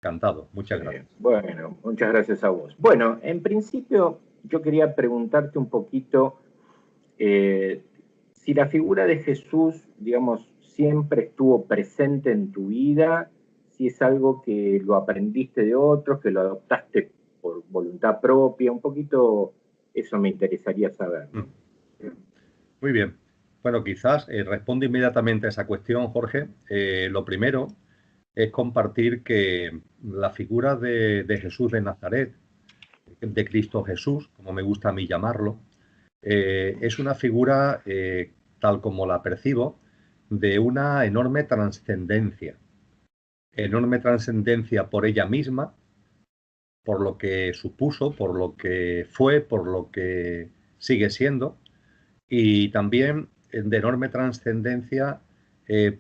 Encantado, muchas gracias. Bueno, muchas gracias a vos. Bueno, en principio yo quería preguntarte un poquito si la figura de Jesús, digamos, siempre estuvo presente en tu vida, si es algo que lo aprendiste de otros, que lo adoptaste por voluntad propia, un poquito eso me interesaría saber, ¿no? Muy bien. Bueno, quizás respondo inmediatamente a esa cuestión, Jorge. Lo primero es compartir que la figura de Jesús de Nazaret, de Cristo Jesús, como me gusta a mí llamarlo, es una figura, tal como la percibo, de una enorme trascendencia por ella misma, por lo que supuso, por lo que fue, por lo que sigue siendo, y también de enorme trascendencia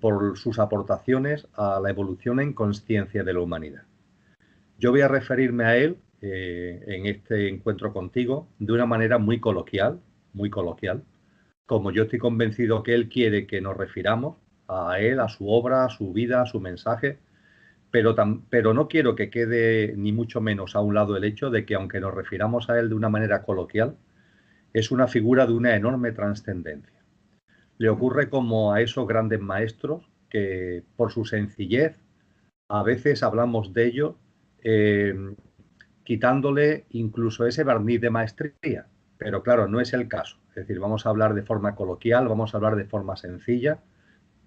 por sus aportaciones a la evolución en conciencia de la humanidad. Yo voy a referirme a él en este encuentro contigo de una manera muy coloquial, como yo estoy convencido que él quiere que nos refiramos a él, a su obra, a su vida, a su mensaje, pero no quiero que quede ni mucho menos a un lado el hecho de que aunque nos refiramos a él de una manera coloquial, es una figura de una enorme trascendencia. Le ocurre como a esos grandes maestros que por su sencillez a veces hablamos de ello eh, quitándole incluso ese barniz de maestría. Pero claro, no es el caso. Es decir, vamos a hablar de forma coloquial, vamos a hablar de forma sencilla,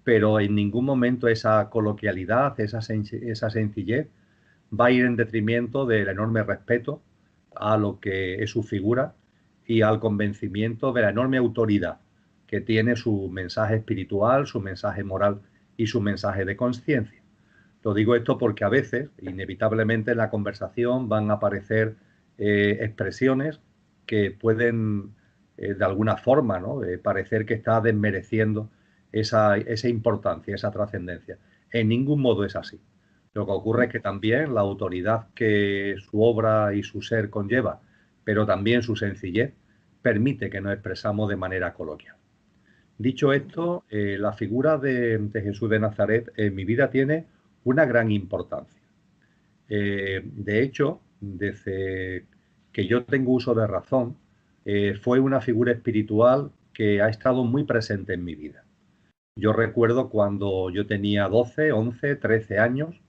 pero en ningún momento esa coloquialidad, esa sencillez va a ir en detrimento del enorme respeto a lo que es su figura y al convencimiento de la enorme autoridad que tiene su mensaje espiritual, su mensaje moral y su mensaje de conciencia. Lo digo esto porque a veces, inevitablemente, en la conversación van a aparecer expresiones que pueden, de alguna forma, ¿no? Parecer que está desmereciendo esa importancia, esa trascendencia. En ningún modo es así. Lo que ocurre es que también la autoridad que su obra y su ser conlleva, pero también su sencillez, permite que nos expresamos de manera coloquial. Dicho esto, la figura de Jesús de Nazaret en mi vida tiene una gran importancia. De hecho, desde que yo tengo uso de razón, fue una figura espiritual que ha estado muy presente en mi vida. Yo recuerdo cuando yo tenía 12, 11, 13 años,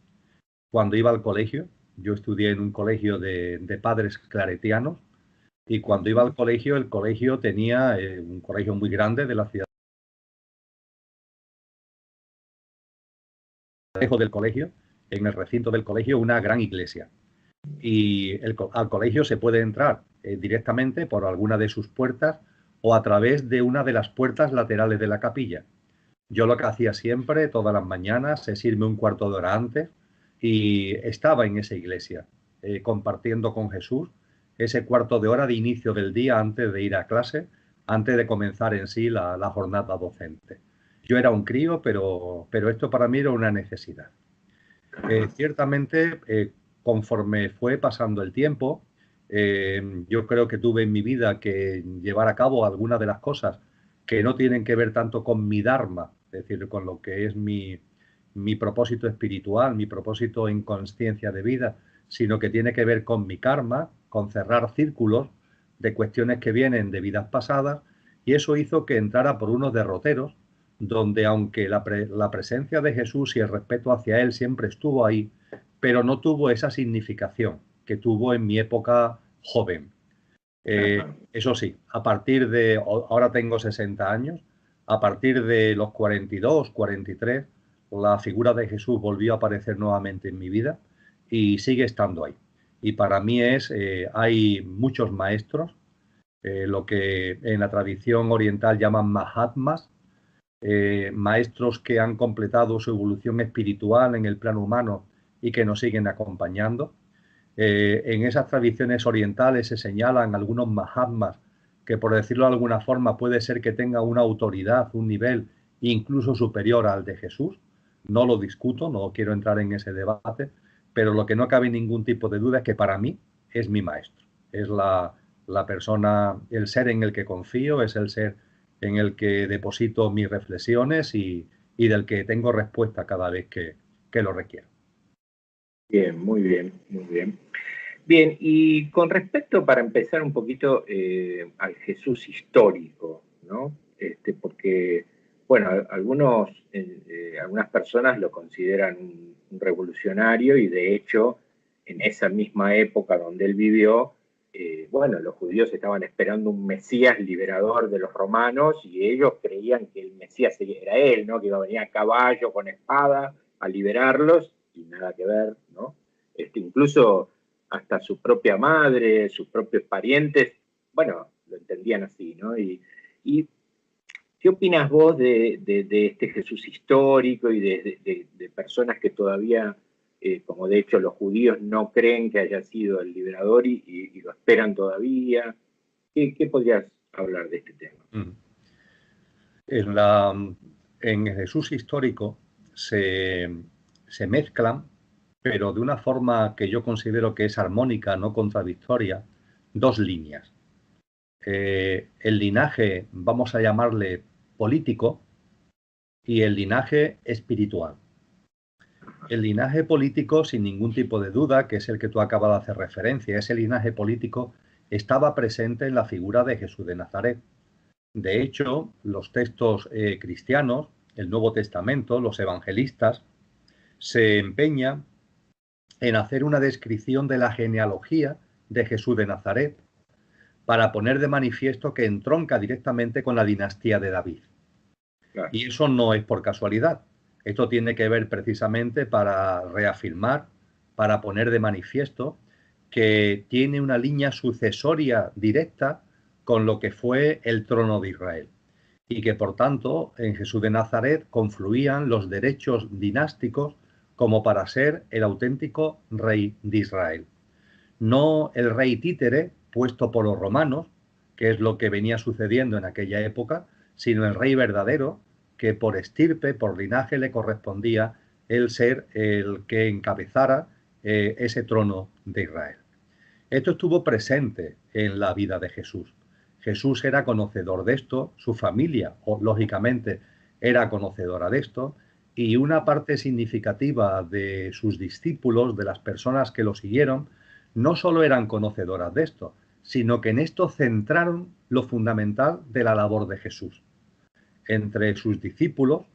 cuando iba al colegio. Yo estudié en un colegio de padres claretianos y cuando iba al colegio, el colegio tenía un colegio muy grande de la ciudad. Lejos del colegio, en el recinto del colegio, una gran iglesia. Y al colegio se puede entrar directamente por alguna de sus puertas o a través de una de las puertas laterales de la capilla. Yo lo que hacía siempre, todas las mañanas, es irme un cuarto de hora antes y estaba en esa iglesia, compartiendo con Jesús ese cuarto de hora de inicio del día antes de ir a clase, antes de comenzar en sí la jornada docente. Yo era un crío, pero esto para mí era una necesidad. Ciertamente, conforme fue pasando el tiempo, yo creo que tuve en mi vida que llevar a cabo algunas de las cosas que no tienen que ver tanto con mi dharma, es decir, con lo que es mi propósito espiritual, mi propósito en conciencia de vida, sino que tiene que ver con mi karma, con cerrar círculos de cuestiones que vienen de vidas pasadas, y eso hizo que entrara por unos derroteros donde aunque la presencia de Jesús y el respeto hacia él siempre estuvo ahí, pero no tuvo esa significación que tuvo en mi época joven. Eso sí, ahora tengo 60 años, a partir de los 42, 43, la figura de Jesús volvió a aparecer nuevamente en mi vida y sigue estando ahí. Y para mí hay muchos maestros, lo que en la tradición oriental llaman mahatmas, maestros que han completado su evolución espiritual en el plano humano y que nos siguen acompañando. En esas tradiciones orientales se señalan algunos mahatmas que, por decirlo de alguna forma, puede ser que tengan una autoridad, un nivel incluso superior al de Jesús. No lo discuto, no quiero entrar en ese debate, pero lo que no cabe ningún tipo de duda es que para mí es mi maestro. Es la persona, el ser en el que confío, es el ser en el que deposito mis reflexiones y del que tengo respuesta cada vez que lo requiero. Bien, muy bien, muy bien. Bien, y con respecto, para empezar un poquito, al Jesús histórico, ¿no? Porque, bueno, algunas personas lo consideran un revolucionario y de hecho, en esa misma época donde él vivió, bueno, los judíos estaban esperando un Mesías liberador de los romanos y ellos creían que el Mesías era él, ¿no? Que iba a venir a caballo con espada a liberarlos y nada que ver, ¿no? Incluso hasta su propia madre, sus propios parientes, bueno, lo entendían así, ¿no? Y ¿qué opinas vos de este Jesús histórico y de personas que todavía, como de hecho los judíos, no creen que haya sido el liberador y lo esperan todavía? ¿Qué podrías hablar de este tema? En, la, en el Jesús histórico se mezclan, pero de una forma que yo considero que es armónica, no contradictoria, dos líneas. El linaje, vamos a llamarle político, y el linaje espiritual. El linaje político, sin ningún tipo de duda, que es el que tú acabas de hacer referencia, ese linaje político estaba presente en la figura de Jesús de Nazaret. De hecho, los textos cristianos, el Nuevo Testamento, los evangelistas, se empeñan en hacer una descripción de la genealogía de Jesús de Nazaret para poner de manifiesto que entronca directamente con la dinastía de David. Claro. Y eso no es por casualidad. Esto tiene que ver precisamente para reafirmar, para poner de manifiesto que tiene una línea sucesoria directa con lo que fue el trono de Israel. Y que por tanto en Jesús de Nazaret confluían los derechos dinásticos como para ser el auténtico rey de Israel. No el rey títere puesto por los romanos, que es lo que venía sucediendo en aquella época, sino el rey verdadero, que por estirpe, por linaje, le correspondía el ser el que encabezara ese trono de Israel. Esto estuvo presente en la vida de Jesús. Jesús era conocedor de esto, su familia, lógicamente, era conocedora de esto, y una parte significativa de sus discípulos, de las personas que lo siguieron, no solo eran conocedoras de esto, sino que en esto centraron lo fundamental de la labor de Jesús. Entre sus discípulos,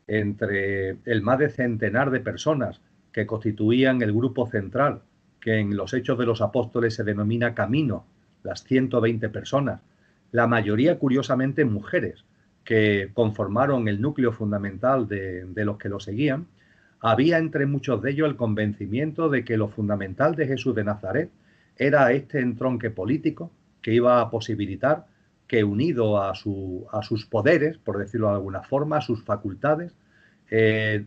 entre el más de centenar de personas que constituían el grupo central, que en los Hechos de los Apóstoles se denomina Camino, las 120 personas, la mayoría curiosamente mujeres, que conformaron el núcleo fundamental de los que lo seguían, había entre muchos de ellos el convencimiento de que lo fundamental de Jesús de Nazaret era este entronque político que iba a posibilitar que, unido a sus poderes, por decirlo de alguna forma, a sus facultades,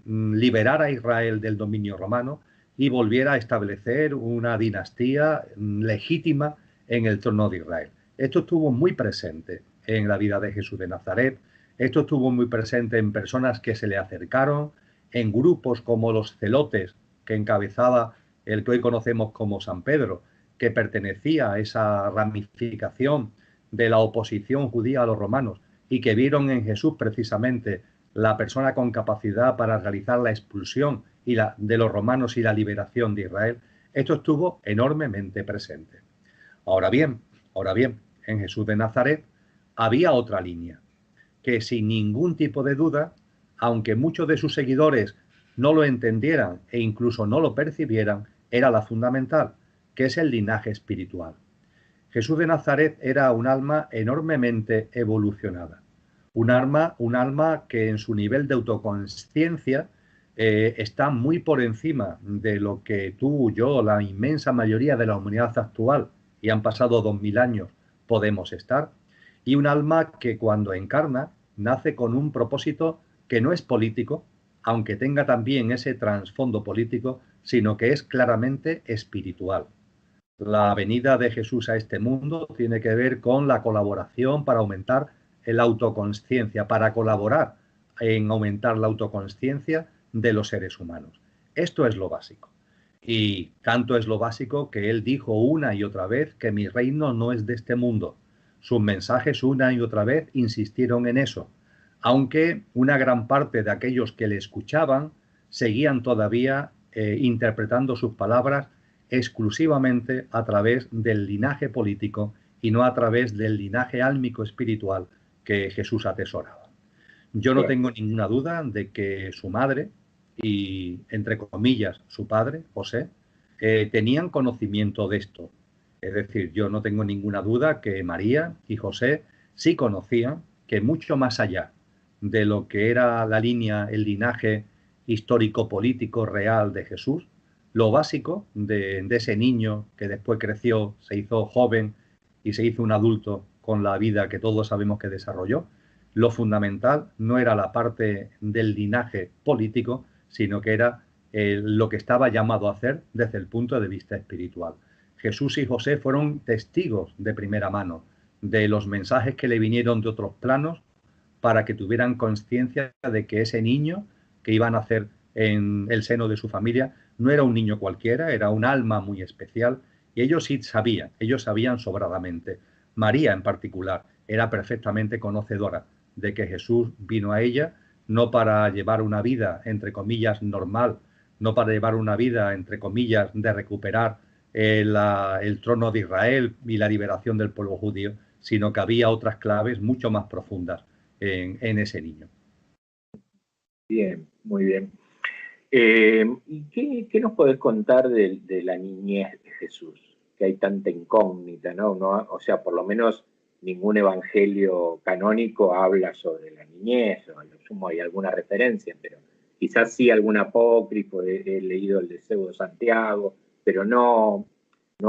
liberara a Israel del dominio romano y volviera a establecer una dinastía legítima en el trono de Israel. Esto estuvo muy presente en la vida de Jesús de Nazaret, esto estuvo muy presente en personas que se le acercaron, en grupos como los celotes, que encabezaba el que hoy conocemos como San Pedro, que pertenecía a esa ramificación de la oposición judía a los romanos y que vieron en Jesús precisamente la persona con capacidad para realizar la expulsión de los romanos y la liberación de Israel. Esto estuvo enormemente presente. Ahora bien, en Jesús de Nazaret había otra línea, que sin ningún tipo de duda, aunque muchos de sus seguidores no lo entendieran e incluso no lo percibieran, era la fundamental, que es el linaje espiritual. Jesús de Nazaret era un alma enormemente evolucionada, un alma que en su nivel de autoconsciencia está muy por encima de lo que tú, yo, la inmensa mayoría de la humanidad actual, y han pasado 2000 años, podemos estar, y un alma que cuando encarna nace con un propósito que no es político, aunque tenga también ese trasfondo político, sino que es claramente espiritual. La venida de Jesús a este mundo tiene que ver con la colaboración para aumentar la autoconsciencia, para colaborar en aumentar la autoconsciencia de los seres humanos. Esto es lo básico. Y tanto es lo básico que él dijo una y otra vez que mi reino no es de este mundo. Sus mensajes una y otra vez insistieron en eso, aunque una gran parte de aquellos que le escuchaban seguían todavía interpretando sus palabras exclusivamente a través del linaje político y no a través del linaje álmico espiritual que Jesús atesoraba. Yo no tengo ninguna duda de que su madre y, entre comillas, su padre, José, tenían conocimiento de esto. Es decir, yo no tengo ninguna duda que María y José sí conocían que mucho más allá de lo que era la línea, el linaje histórico-político real de Jesús, lo básico de ese niño que después creció, se hizo joven y se hizo un adulto con la vida que todos sabemos que desarrolló, lo fundamental no era la parte del linaje político, sino que era lo que estaba llamado a hacer desde el punto de vista espiritual. Jesús y José fueron testigos de primera mano de los mensajes que le vinieron de otros planos para que tuvieran conciencia de que ese niño que iban a nacer en el seno de su familia no era un niño cualquiera, era un alma muy especial, y ellos sí sabían, ellos sabían sobradamente. María en particular era perfectamente conocedora de que Jesús vino a ella no para llevar una vida, entre comillas, normal, no para llevar una vida, entre comillas, de recuperar el trono de Israel y la liberación del pueblo judío, sino que había otras claves mucho más profundas en ese niño. Bien, muy bien. ¿Y qué nos podés contar de la niñez de Jesús? Que hay tanta incógnita, ¿no? O sea, por lo menos ningún evangelio canónico habla sobre la niñez, o a lo sumo hay alguna referencia, pero quizás sí algún apócrifo, he leído el de Pseudo Santiago, pero no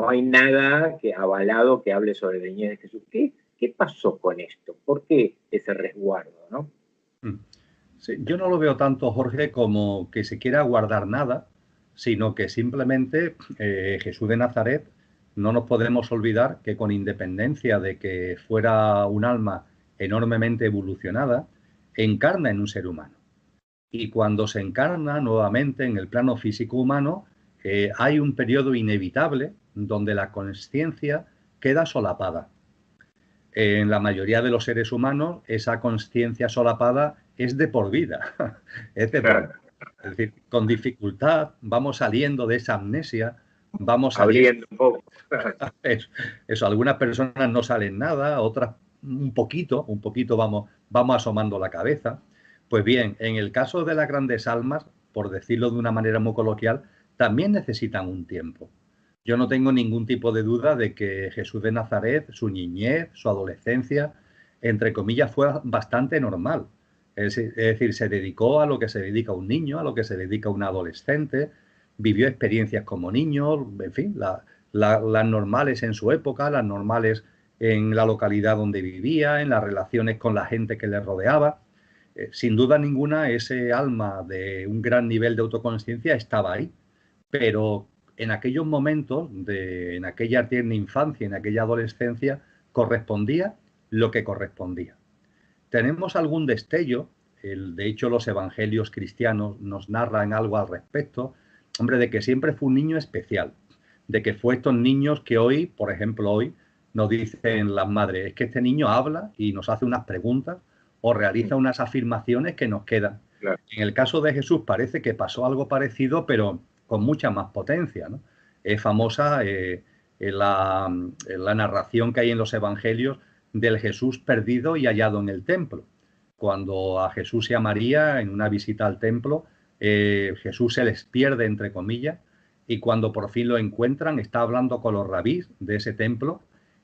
hay nada avalado que hable sobre la niñez de Jesús. ¿Qué pasó con esto? ¿Por qué ese resguardo, no? Sí, yo no lo veo tanto, Jorge, como que se quiera guardar nada, sino que simplemente Jesús de Nazaret, no nos podemos olvidar que con independencia de que fuera un alma enormemente evolucionada, encarna en un ser humano. Y cuando se encarna nuevamente en el plano físico humano, hay un periodo inevitable donde la conciencia queda solapada. En la mayoría de los seres humanos, esa conciencia solapada es de por vida. Es de por vida. Es decir, con dificultad vamos saliendo de esa amnesia, vamos abriendo un poco. Eso, algunas personas no salen nada, otras un poquito vamos asomando la cabeza. Pues bien, en el caso de las grandes almas, por decirlo de una manera muy coloquial, también necesitan un tiempo. Yo no tengo ningún tipo de duda de que Jesús de Nazaret, su niñez, su adolescencia, entre comillas, fue bastante normal. Es decir, se dedicó a lo que se dedica un niño, a lo que se dedica un adolescente, vivió experiencias como niño, en fin, las normales en su época, las normales en la localidad donde vivía, en las relaciones con la gente que le rodeaba. Sin duda ninguna, ese alma de un gran nivel de autoconsciencia estaba ahí, pero en aquellos momentos, en aquella tierna infancia, en aquella adolescencia, correspondía lo que correspondía. Tenemos algún destello, de hecho los evangelios cristianos nos narran algo al respecto, hombre, de que siempre fue un niño especial, de que fue estos niños que hoy, por ejemplo, hoy nos dicen las madres, es que este niño habla y nos hace unas preguntas o realiza unas afirmaciones que nos quedan. Claro. En el caso de Jesús parece que pasó algo parecido, pero con mucha más potencia, ¿no? Es famosa la narración que hay en los evangelios del Jesús perdido y hallado en el templo. Cuando a Jesús y a María, en una visita al templo, Jesús se les pierde, entre comillas, y cuando por fin lo encuentran, está hablando con los rabís de ese templo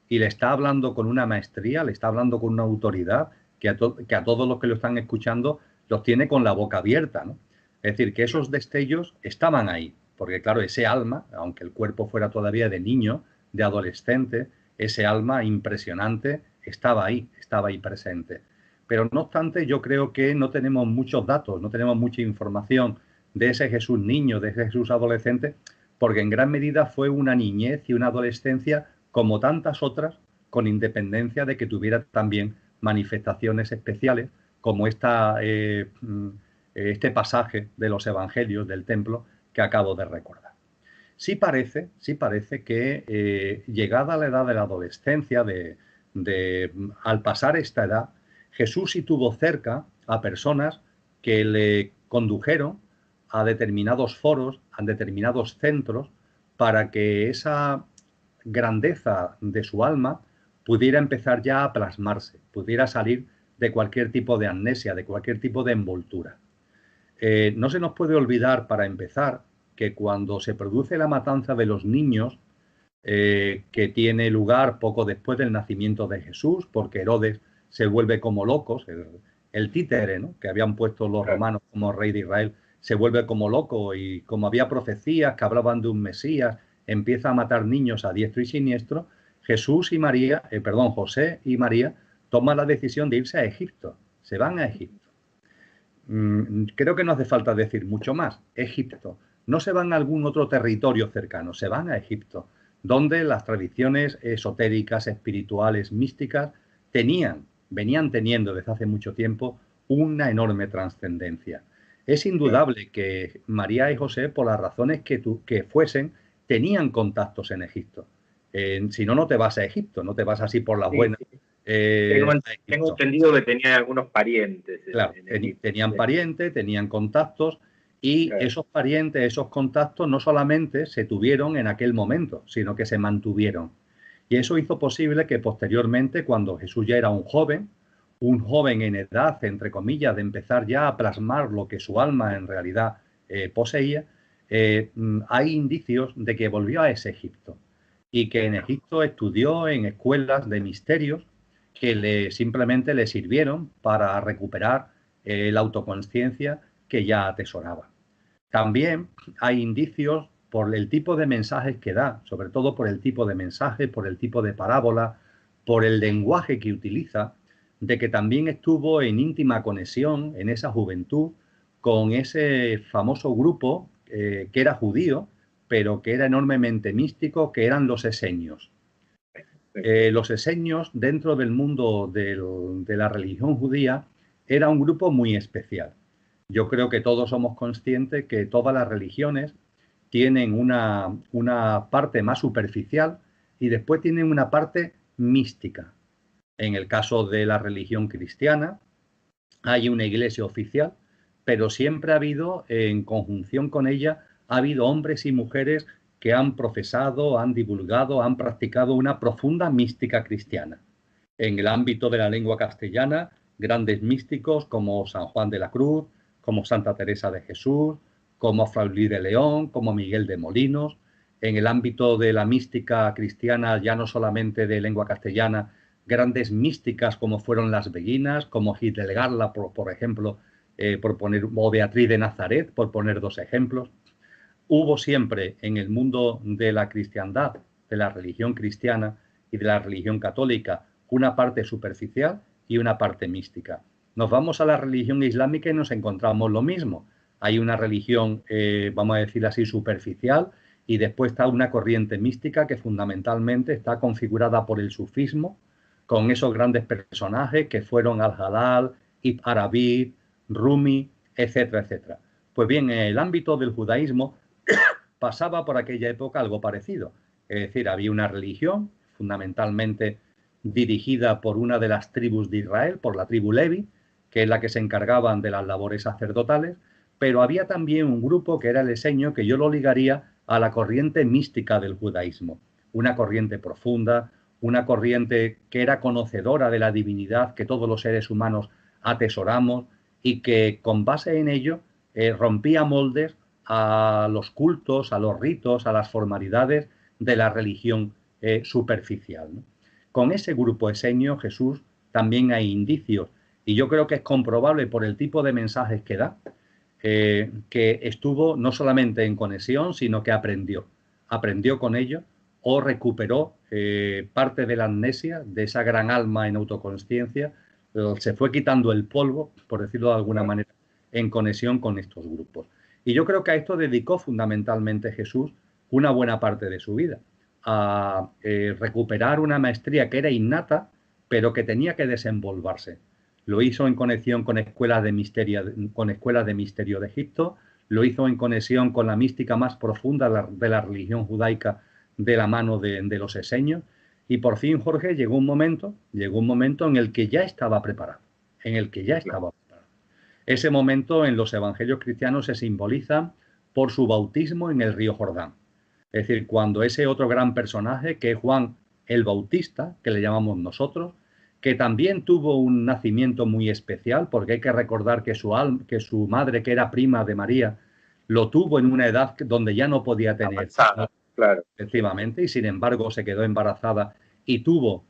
y le está hablando con una maestría, le está hablando con una autoridad que a todos los que lo están escuchando los tiene con la boca abierta, ¿no? Es decir, que esos destellos estaban ahí, porque claro, ese alma, aunque el cuerpo fuera todavía de niño, de adolescente, ese alma impresionante estaba ahí presente. Pero no obstante, yo creo que no tenemos muchos datos, no tenemos mucha información de ese Jesús niño, de ese Jesús adolescente, porque en gran medida fue una niñez y una adolescencia como tantas otras, con independencia de que tuviera también manifestaciones especiales, como este pasaje de los evangelios del templo que acabo de recordar. Sí parece que llegada a la edad de la adolescencia, al pasar esta edad, Jesús sí tuvo cerca a personas que le condujeron a determinados foros, a determinados centros, para que esa grandeza de su alma pudiera empezar ya a plasmarse, pudiera salir de cualquier tipo de amnesia, de cualquier tipo de envoltura. No se nos puede olvidar, para empezar, que cuando se produce la matanza de los niños, que tiene lugar poco después del nacimiento de Jesús, porque Herodes se vuelve como locos, el títere, ¿no?, que habían puesto los romanos como rey de Israel, se vuelve como loco, y como había profecías que hablaban de un Mesías, empieza a matar niños a diestro y siniestro. José y María toman la decisión de irse a Egipto, se van a Egipto. Creo que no hace falta decir mucho más. Egipto. No se van a algún otro territorio cercano, se van a Egipto, donde las tradiciones esotéricas, espirituales, místicas, venían teniendo desde hace mucho tiempo una enorme trascendencia. Es indudable que María y José, por las razones que fuesen, tenían contactos en Egipto. Si no, no te vas a Egipto, no te vas así por las buenas. Tengo entendido que tenían algunos parientes. Claro, tenían parientes, tenían contactos, y esos parientes, esos contactos no solamente se tuvieron en aquel momento, sino que se mantuvieron. Y eso hizo posible que posteriormente, cuando Jesús ya era un joven en edad, entre comillas, de empezar ya a plasmar lo que su alma en realidad poseía, hay indicios de que volvió a ese Egipto, y que en Egipto estudió en escuelas de misterios que simplemente le sirvieron para recuperar la autoconsciencia que ya atesoraba. También hay indicios por el tipo de mensajes que da, sobre todo por el tipo de mensaje, por el tipo de parábola, por el lenguaje que utiliza, de que también estuvo en íntima conexión en esa juventud con ese famoso grupo que era judío, pero que era enormemente místico, que eran los esenios. Los esenios, dentro del mundo de la religión judía, era un grupo muy especial. Yo creo que todos somos conscientes que todas las religiones tienen una parte más superficial y después tienen una parte mística. En el caso de la religión cristiana, hay una iglesia oficial, pero siempre ha habido, en conjunción con ella, ha habido hombres y mujeres que han profesado, han divulgado, han practicado una profunda mística cristiana. En el ámbito de la lengua castellana, grandes místicos como San Juan de la Cruz, como Santa Teresa de Jesús, como Fray Luis de León, como Miguel de Molinos. En el ámbito de la mística cristiana, ya no solamente de lengua castellana, grandes místicas como fueron las Beguinas, como Hildegard, por ejemplo, o Beatriz de Nazaret, por poner dos ejemplos. Hubo siempre en el mundo de la cristiandad, de la religión cristiana y de la religión católica, una parte superficial y una parte mística. Nos vamos a la religión islámica y nos encontramos lo mismo. Hay una religión, vamos a decir así, superficial, y después está una corriente mística que fundamentalmente está configurada por el sufismo, con esos grandes personajes que fueron Al-Halal, Ibn Arabi, Rumi, etcétera, etcétera. Pues bien, en el ámbito del judaísmo pasaba por aquella época algo parecido. Es decir, había una religión fundamentalmente dirigida por una de las tribus de Israel, por la tribu Levi, que es la que se encargaban de las labores sacerdotales, pero había también un grupo que era el esenio, que yo lo ligaría a la corriente mística del judaísmo, una corriente profunda, una corriente que era conocedora de la divinidad que todos los seres humanos atesoramos, y que con base en ello rompía moldes a los cultos, a los ritos, a las formalidades de la religión superficial, ¿no? Con ese grupo esenio, Jesús, también hay indicios, y yo creo que es comprobable por el tipo de mensajes que da, que estuvo no solamente en conexión, sino que aprendió con ello, o recuperó parte de la amnesia, de esa gran alma en autoconsciencia, se fue quitando el polvo, por decirlo de alguna manera, en conexión con estos grupos. Y yo creo que a esto dedicó fundamentalmente Jesús una buena parte de su vida, a recuperar una maestría que era innata, pero que tenía que desenvolverse. Lo hizo en conexión con escuelas de misterio de Egipto, lo hizo en conexión con la mística más profunda de la religión judaica, de la mano de los esenios, y por fin, Jorge, llegó un momento en el que ya estaba preparado, Ese momento en los evangelios cristianos se simboliza por su bautismo en el río Jordán. Es decir, cuando ese otro gran personaje, que es Juan el Bautista, que le llamamos nosotros, que también tuvo un nacimiento muy especial, porque hay que recordar que su madre, que era prima de María, lo tuvo en una edad donde ya no podía tener avanzada, claro. efectivamente, y sin embargo se quedó embarazada y tuvo,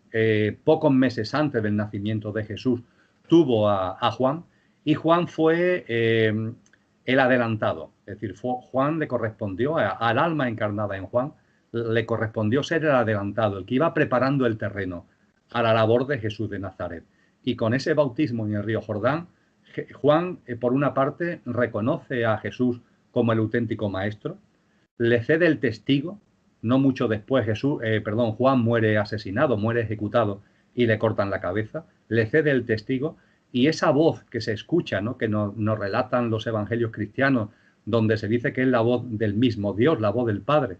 pocos meses antes del nacimiento de Jesús, tuvo a Juan, y Juan fue el adelantado. Es decir, Juan le correspondió, al alma encarnada en Juan, le correspondió ser el adelantado, el que iba preparando el terreno a la labor de Jesús de Nazaret. Y con ese bautismo en el río Jordán, Juan, por una parte, reconoce a Jesús como el auténtico maestro, le cede el testigo. No mucho después Juan muere asesinado, muere ejecutado y le cortan la cabeza, le cede el testigo, y esa voz que se escucha, ¿no?, que nos relatan los evangelios cristianos, donde se dice que es la voz del mismo Dios, la voz del Padre,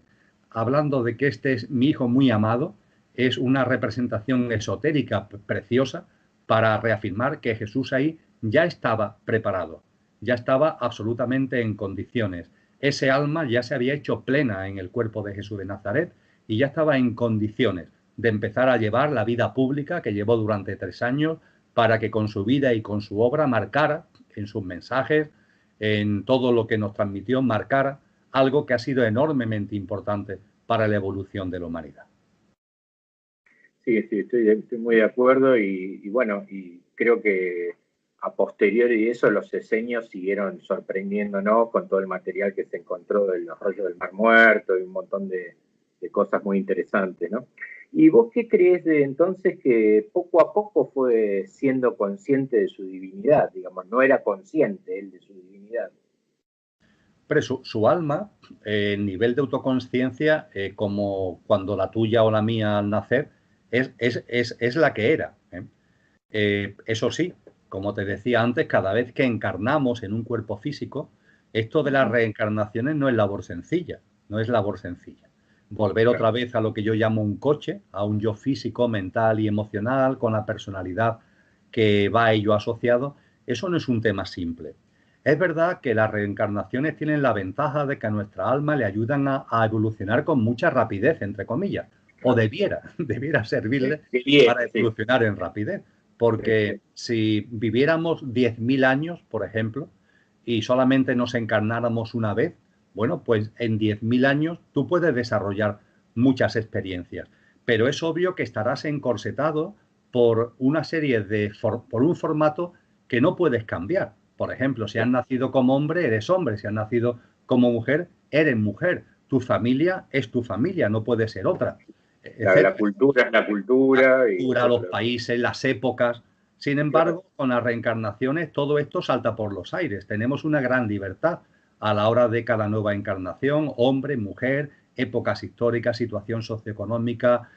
hablando de que este es mi hijo muy amado, es una representación esotérica preciosa para reafirmar que Jesús ahí ya estaba preparado, ya estaba absolutamente en condiciones. Ese alma ya se había hecho plena en el cuerpo de Jesús de Nazaret y ya estaba en condiciones de empezar a llevar la vida pública que llevó durante 3 años, para que con su vida y con su obra marcara, en sus mensajes, en todo lo que nos transmitió, marcara algo que ha sido enormemente importante para la evolución de la humanidad. Sí, estoy muy de acuerdo y bueno, y creo que a posteriori de eso los esenios siguieron sorprendiéndonos con todo el material que se encontró de los rollos del Mar Muerto y un montón de cosas muy interesantes, ¿no? ¿Y vos qué crees de entonces que poco a poco fue siendo consciente de su divinidad? Digamos, no era consciente él de su divinidad. Pero su alma, el nivel de autoconsciencia, como cuando la tuya o la mía al nacer, es la que era. Eso sí, como te decía antes, cada vez que encarnamos en un cuerpo físico, esto de las reencarnaciones no es labor sencilla, no es labor sencilla. Volver otra vez a lo que yo llamo un coche, a un yo físico, mental y emocional, con la personalidad que va a ello asociado, eso no es un tema simple. Es verdad que las reencarnaciones tienen la ventaja de que a nuestra alma le ayudan a evolucionar con mucha rapidez, entre comillas, o debiera servirle para evolucionar en rapidez. Porque si viviéramos 10.000 años, por ejemplo, y solamente nos encarnáramos una vez, bueno, pues en 10.000 años tú puedes desarrollar muchas experiencias, pero es obvio que estarás encorsetado por una serie por un formato que no puedes cambiar. Por ejemplo, si has nacido como hombre, eres hombre; si has nacido como mujer, eres mujer. Tu familia es tu familia, no puede ser otra. La cultura es la cultura. Los países, las épocas. Sin embargo, con las reencarnaciones todo esto salta por los aires. Tenemos una gran libertad a la hora de cada nueva encarnación: hombre, mujer, épocas históricas, situación socioeconómica,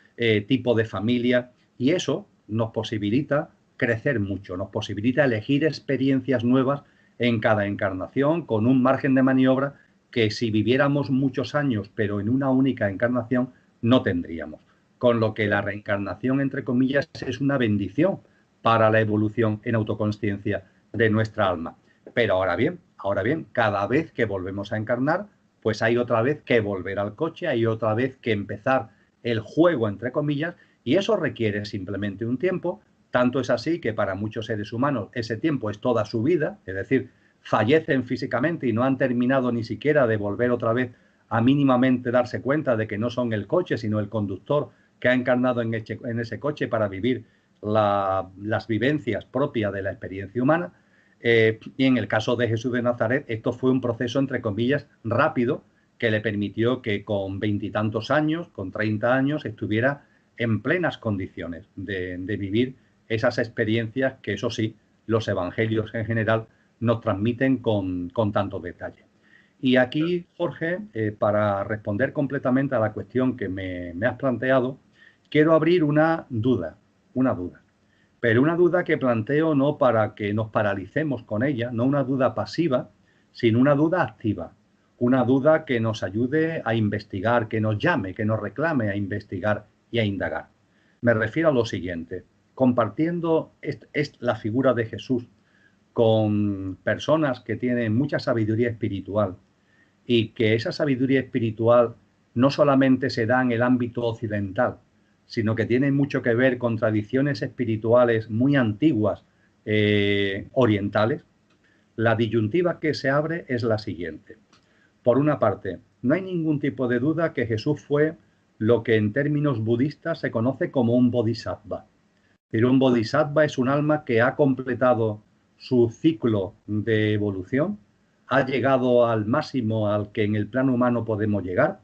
tipo de familia. Y eso nos posibilita crecer mucho, nos posibilita elegir experiencias nuevas en cada encarnación, con un margen de maniobra que, si viviéramos muchos años pero en una única encarnación, no tendríamos. Con lo que la reencarnación, entre comillas, es una bendición para la evolución en autoconsciencia de nuestra alma. Pero ahora bien, cada vez que volvemos a encarnar, pues hay otra vez que volver al coche, hay otra vez que empezar el juego, entre comillas, y eso requiere simplemente un tiempo. Tanto es así que para muchos seres humanos ese tiempo es toda su vida, es decir, fallecen físicamente y no han terminado ni siquiera de volver otra vez a mínimamente darse cuenta de que no son el coche, sino el conductor que ha encarnado en ese coche para vivir las vivencias propias de la experiencia humana. Y en el caso de Jesús de Nazaret, esto fue un proceso, entre comillas, rápido, que le permitió que con 20 y tantos años, con 30 años, estuviera en plenas condiciones de vivir esas experiencias que, eso sí, los evangelios en general nos transmiten con tanto detalle. Y aquí, Jorge, para responder completamente a la cuestión que me has planteado, quiero abrir una duda, pero una duda que planteo no para que nos paralicemos con ella, no una duda pasiva, sino una duda activa, una duda que nos ayude a investigar, que nos llame, que nos reclame a investigar y a indagar. Me refiero a lo siguiente: compartiendo la figura de Jesús con personas que tienen mucha sabiduría espiritual y que esa sabiduría espiritual no solamente se da en el ámbito occidental, sino que tiene mucho que ver con tradiciones espirituales muy antiguas orientales, la disyuntiva que se abre es la siguiente. Por una parte, no hay ningún tipo de duda que Jesús fue lo que en términos budistas se conoce como un bodhisattva. Pero un bodhisattva es un alma que ha completado su ciclo de evolución, ha llegado al máximo al que en el plano humano podemos llegar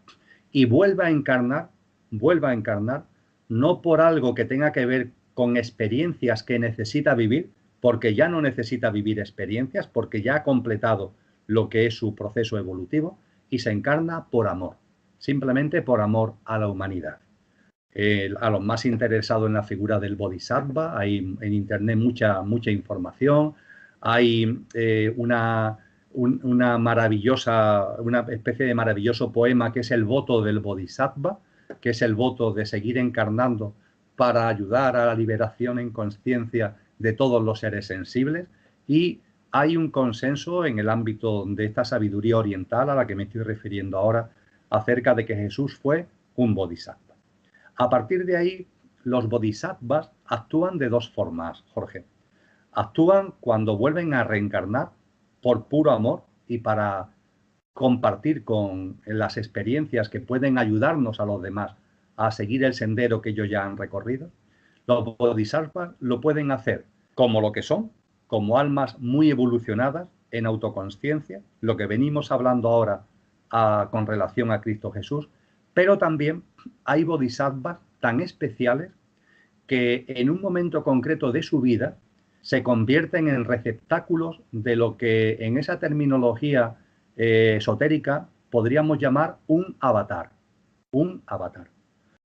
y vuelve a encarnar, no por algo que tenga que ver con experiencias que necesita vivir, porque ya no necesita vivir experiencias, porque ya ha completado lo que es su proceso evolutivo y se encarna por amor, simplemente por amor a la humanidad. A los más interesados en la figura del Bodhisattva, hay en internet mucha información, hay una especie de maravilloso poema que es el voto del Bodhisattva, que es el voto de seguir encarnando para ayudar a la liberación en conciencia de todos los seres sensibles, y hay un consenso en el ámbito de esta sabiduría oriental a la que me estoy refiriendo ahora, acerca de que Jesús fue un Bodhisattva. A partir de ahí, los bodhisattvas actúan de dos formas, Jorge. Actúan cuando vuelven a reencarnar por puro amor y para compartir con las experiencias que pueden ayudarnos a los demás a seguir el sendero que ellos ya han recorrido. Los bodhisattvas lo pueden hacer como lo que son, como almas muy evolucionadas en autoconsciencia, lo que venimos hablando ahora con relación a Cristo Jesús, pero también hay bodhisattvas tan especiales que en un momento concreto de su vida se convierten en receptáculos de lo que en esa terminología esotérica podríamos llamar un avatar. Un avatar.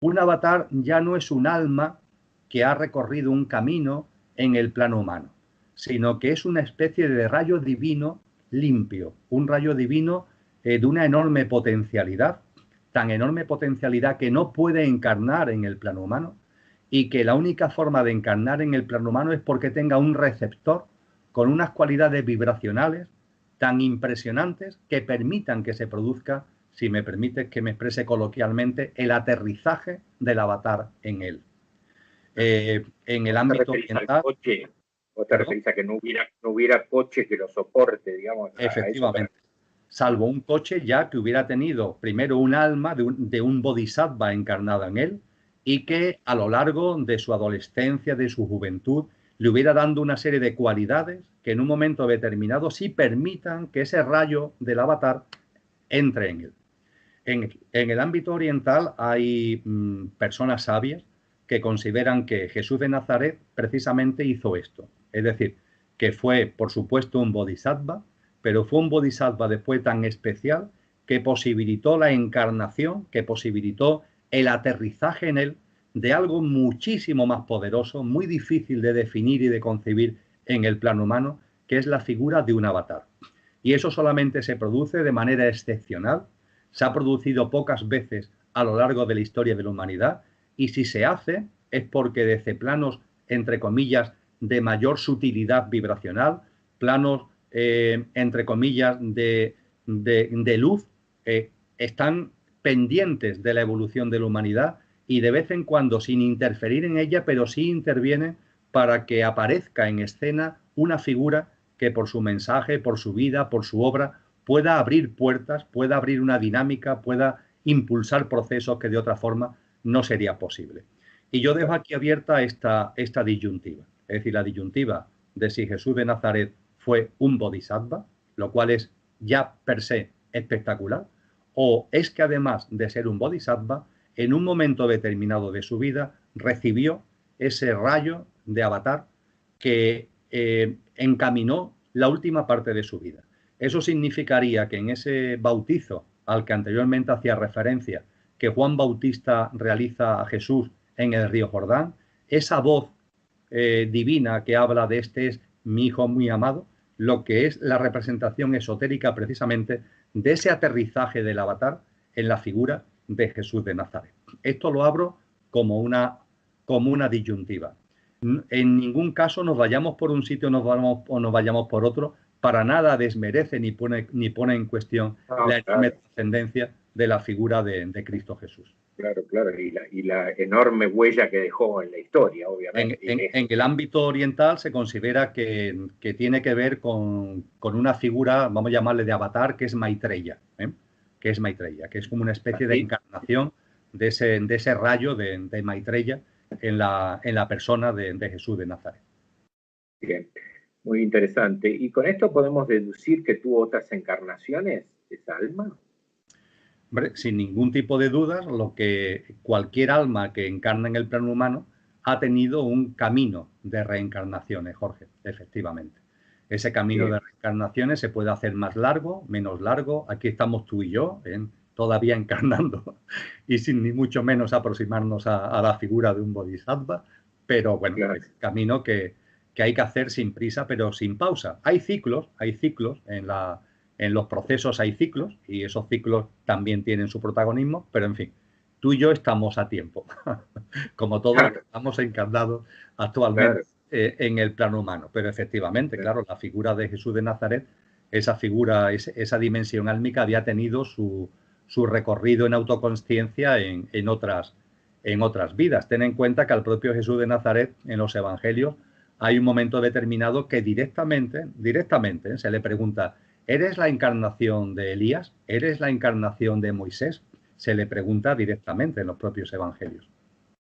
Un avatar ya no es un alma que ha recorrido un camino en el plano humano, sino que es una especie de rayo divino limpio, un rayo divino de una enorme potencialidad, tan enorme potencialidad que no puede encarnar en el plano humano, y que la única forma de encarnar en el plano humano es porque tenga un receptor con unas cualidades vibracionales tan impresionantes que permitan que se produzca, si me permites que me exprese coloquialmente, el aterrizaje del avatar en él. En el ámbito oriental... ¿O te referís a que no hubiera coche que lo soporte, digamos? Efectivamente. Salvo un coche ya que hubiera tenido primero un alma de un bodhisattva encarnada en él, y que a lo largo de su adolescencia, de su juventud, le hubiera dando una serie de cualidades que en un momento determinado sí permitan que ese rayo del avatar entre en él. En el ámbito oriental hay personas sabias que consideran que Jesús de Nazaret precisamente hizo esto. Es decir, que fue, por supuesto, un bodhisattva, pero fue un bodhisattva después tan especial que posibilitó la encarnación, que posibilitó el aterrizaje en él de algo muchísimo más poderoso, muy difícil de definir y de concebir en el plano humano, que es la figura de un avatar. Y eso solamente se produce de manera excepcional, se ha producido pocas veces a lo largo de la historia de la humanidad, y si se hace es porque desde planos, entre comillas, de mayor sutilidad vibracional, planos, entre comillas, de luz, están pendientes de la evolución de la humanidad y de vez en cuando, sin interferir en ella, pero sí intervienen para que aparezca en escena una figura que por su mensaje, por su vida, por su obra, pueda abrir puertas, pueda abrir una dinámica, pueda impulsar procesos que de otra forma no sería posible. Y yo dejo aquí abierta esta disyuntiva. Es decir, la disyuntiva de si Jesús de Nazaret fue un bodhisattva, lo cual es ya per se espectacular, o es que además de ser un bodhisattva, en un momento determinado de su vida recibió ese rayo de avatar que encaminó la última parte de su vida. Eso significaría que en ese bautizo al que anteriormente hacía referencia, que Juan Bautista realiza a Jesús en el río Jordán, esa voz divina que habla de este es mi hijo muy amado, lo que es la representación esotérica precisamente de ese aterrizaje del avatar en la figura de Jesús de Nazaret. Esto lo abro como una disyuntiva. En ningún caso nos vayamos por un sitio o nos vayamos por otro, para nada desmerece ni pone en cuestión No, la enorme claro, trascendencia de la figura de Cristo Jesús. claro, claro. Y la enorme huella que dejó en la historia, En, obviamente. en, en el ámbito oriental se considera que tiene que ver con una figura, vamos a llamarle de avatar, que es Maitreya, ¿eh? Que es Maitreya, que es como una especie de ¿Así? encarnación de ese rayo de Maitreya en la persona de Jesús de Nazaret. Bien, muy interesante. ¿Y con esto podemos deducir que tuvo otras encarnaciones, esa alma? Hombre, sin ningún tipo de dudas, lo que cualquier alma que encarna en el plano humano ha tenido un camino de reencarnaciones, Jorge, efectivamente. Ese camino Bien, de reencarnaciones se puede hacer más largo, menos largo. Aquí estamos tú y yo, todavía encarnando y sin ni mucho menos aproximarnos a la figura de un bodhisattva, pero bueno, claro. es un camino que hay que hacer sin prisa, pero sin pausa. Hay ciclos en los procesos hay ciclos y esos ciclos también tienen su protagonismo, pero en fin, tú y yo estamos a tiempo, como todos los que Claro, estamos encarnados actualmente claro, en el plano humano. Pero efectivamente, claro. claro, la figura de Jesús de Nazaret, esa figura, esa dimensión álmica había tenido su recorrido en autoconsciencia en otras vidas. Ten en cuenta que al propio Jesús de Nazaret en los evangelios hay un momento determinado que directamente se le pregunta: ¿eres la encarnación de Elías? ¿Eres la encarnación de Moisés? Se le pregunta directamente en los propios evangelios.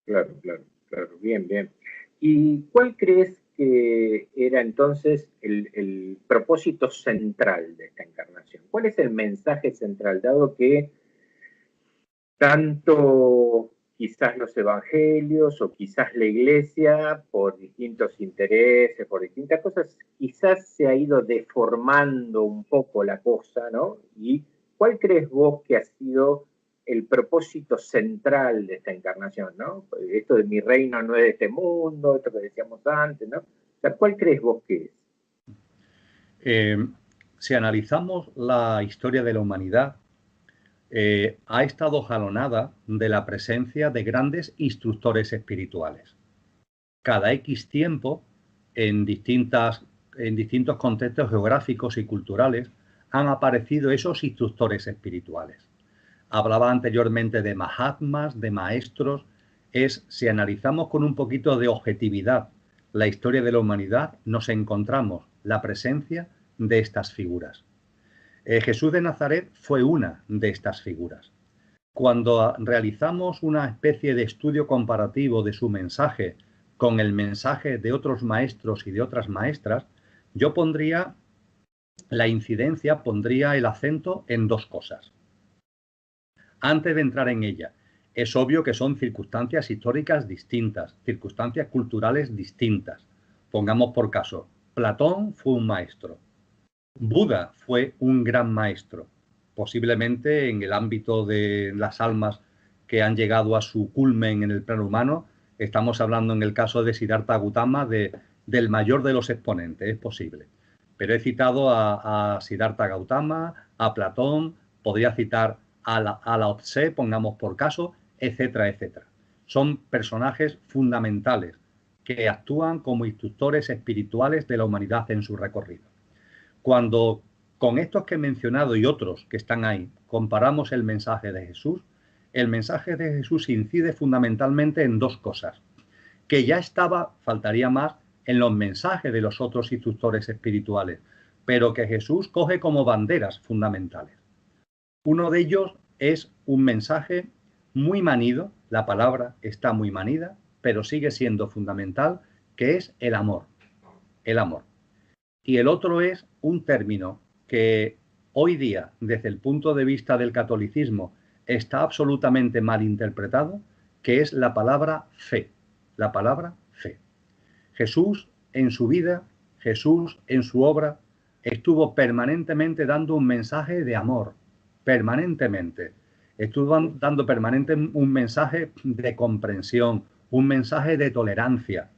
Claro, claro, claro. Bien, bien. ¿Y cuál crees que era entonces el propósito central de esta encarnación? ¿Cuál es el mensaje central, dado que tanto quizás los evangelios o quizás la iglesia, por distintos intereses, por distintas cosas, quizás se ha ido deformando un poco la cosa, ¿no? ¿Y cuál crees vos que ha sido el propósito central de esta encarnación, ¿no? Esto de mi reino no es de este mundo, esto que decíamos antes, ¿no? O sea, ¿cuál crees vos que es? Eh, si analizamos la historia de la humanidad, ha estado jalonada de la presencia de grandes instructores espirituales. Cada X tiempo, en, en distintos contextos geográficos y culturales, han aparecido esos instructores espirituales. Hablaba anteriormente de Mahatmas, de maestros. Si analizamos con un poquito de objetividad la historia de la humanidad, nos encontramos la presencia de estas figuras. Jesús de Nazaret fue una de estas figuras. Cuando realizamos una especie de estudio comparativo de su mensaje con el mensaje de otros maestros y de otras maestras, yo pondría la incidencia, pondría el acento en dos cosas. Antes de entrar en ella, es obvio que son circunstancias históricas distintas, circunstancias culturales distintas. Pongamos por caso, Platón fue un maestro, Buda fue un gran maestro, posiblemente en el ámbito de las almas que han llegado a su culmen en el plano humano. Estamos hablando en el caso de Siddhartha Gautama del mayor de los exponentes, es posible. Pero he citado a Siddhartha Gautama, a Platón, podría citar a Lao Tse, pongamos por caso, etcétera, etcétera. Son personajes fundamentales que actúan como instructores espirituales de la humanidad en su recorrido. Cuando con estos que he mencionado y otros que están ahí comparamos el mensaje de Jesús, el mensaje de Jesús incide fundamentalmente en dos cosas, que ya estaba, faltaría más, en los mensajes de los otros instructores espirituales, pero que Jesús coge como banderas fundamentales. Uno de ellos es un mensaje muy manido, la palabra está muy manida, pero sigue siendo fundamental, que es el amor. El amor. Y el otro es un término que hoy día, desde el punto de vista del catolicismo, está absolutamente mal interpretado, que es la palabra fe. La palabra fe. Jesús en su vida, Jesús en su obra, estuvo permanentemente dando un mensaje de amor, permanentemente. Estuvo dando permanentemente un mensaje de comprensión, un mensaje de tolerancia,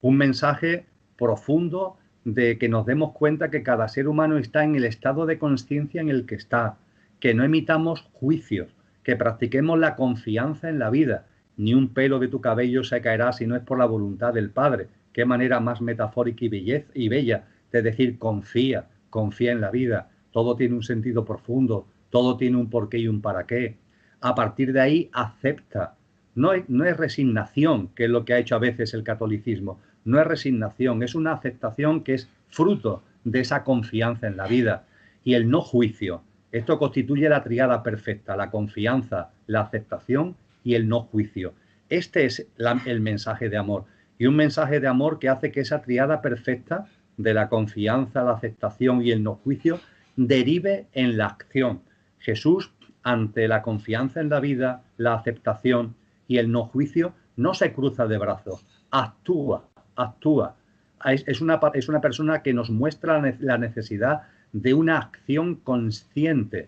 un mensaje profundo de que nos demos cuenta que cada ser humano está en el estado de conciencia en el que está, que no emitamos juicios, que practiquemos la confianza en la vida. Ni un pelo de tu cabello se caerá si no es por la voluntad del Padre, qué manera más metafórica y bella de decir confía, confía en la vida, todo tiene un sentido profundo, todo tiene un porqué y un para qué. A partir de ahí acepta. No es resignación, que es lo que ha hecho a veces el catolicismo, no es resignación, es una aceptación que es fruto de esa confianza en la vida. Y el no juicio, esto constituye la tríada perfecta, la confianza, la aceptación y el no juicio. Este es el mensaje de amor, y un mensaje de amor que hace que esa tríada perfecta de la confianza, la aceptación y el no juicio derive en la acción. Jesús, ante la confianza en la vida, la aceptación y el no juicio, no se cruza de brazos, actúa. Es una persona que nos muestra la necesidad de una acción consciente.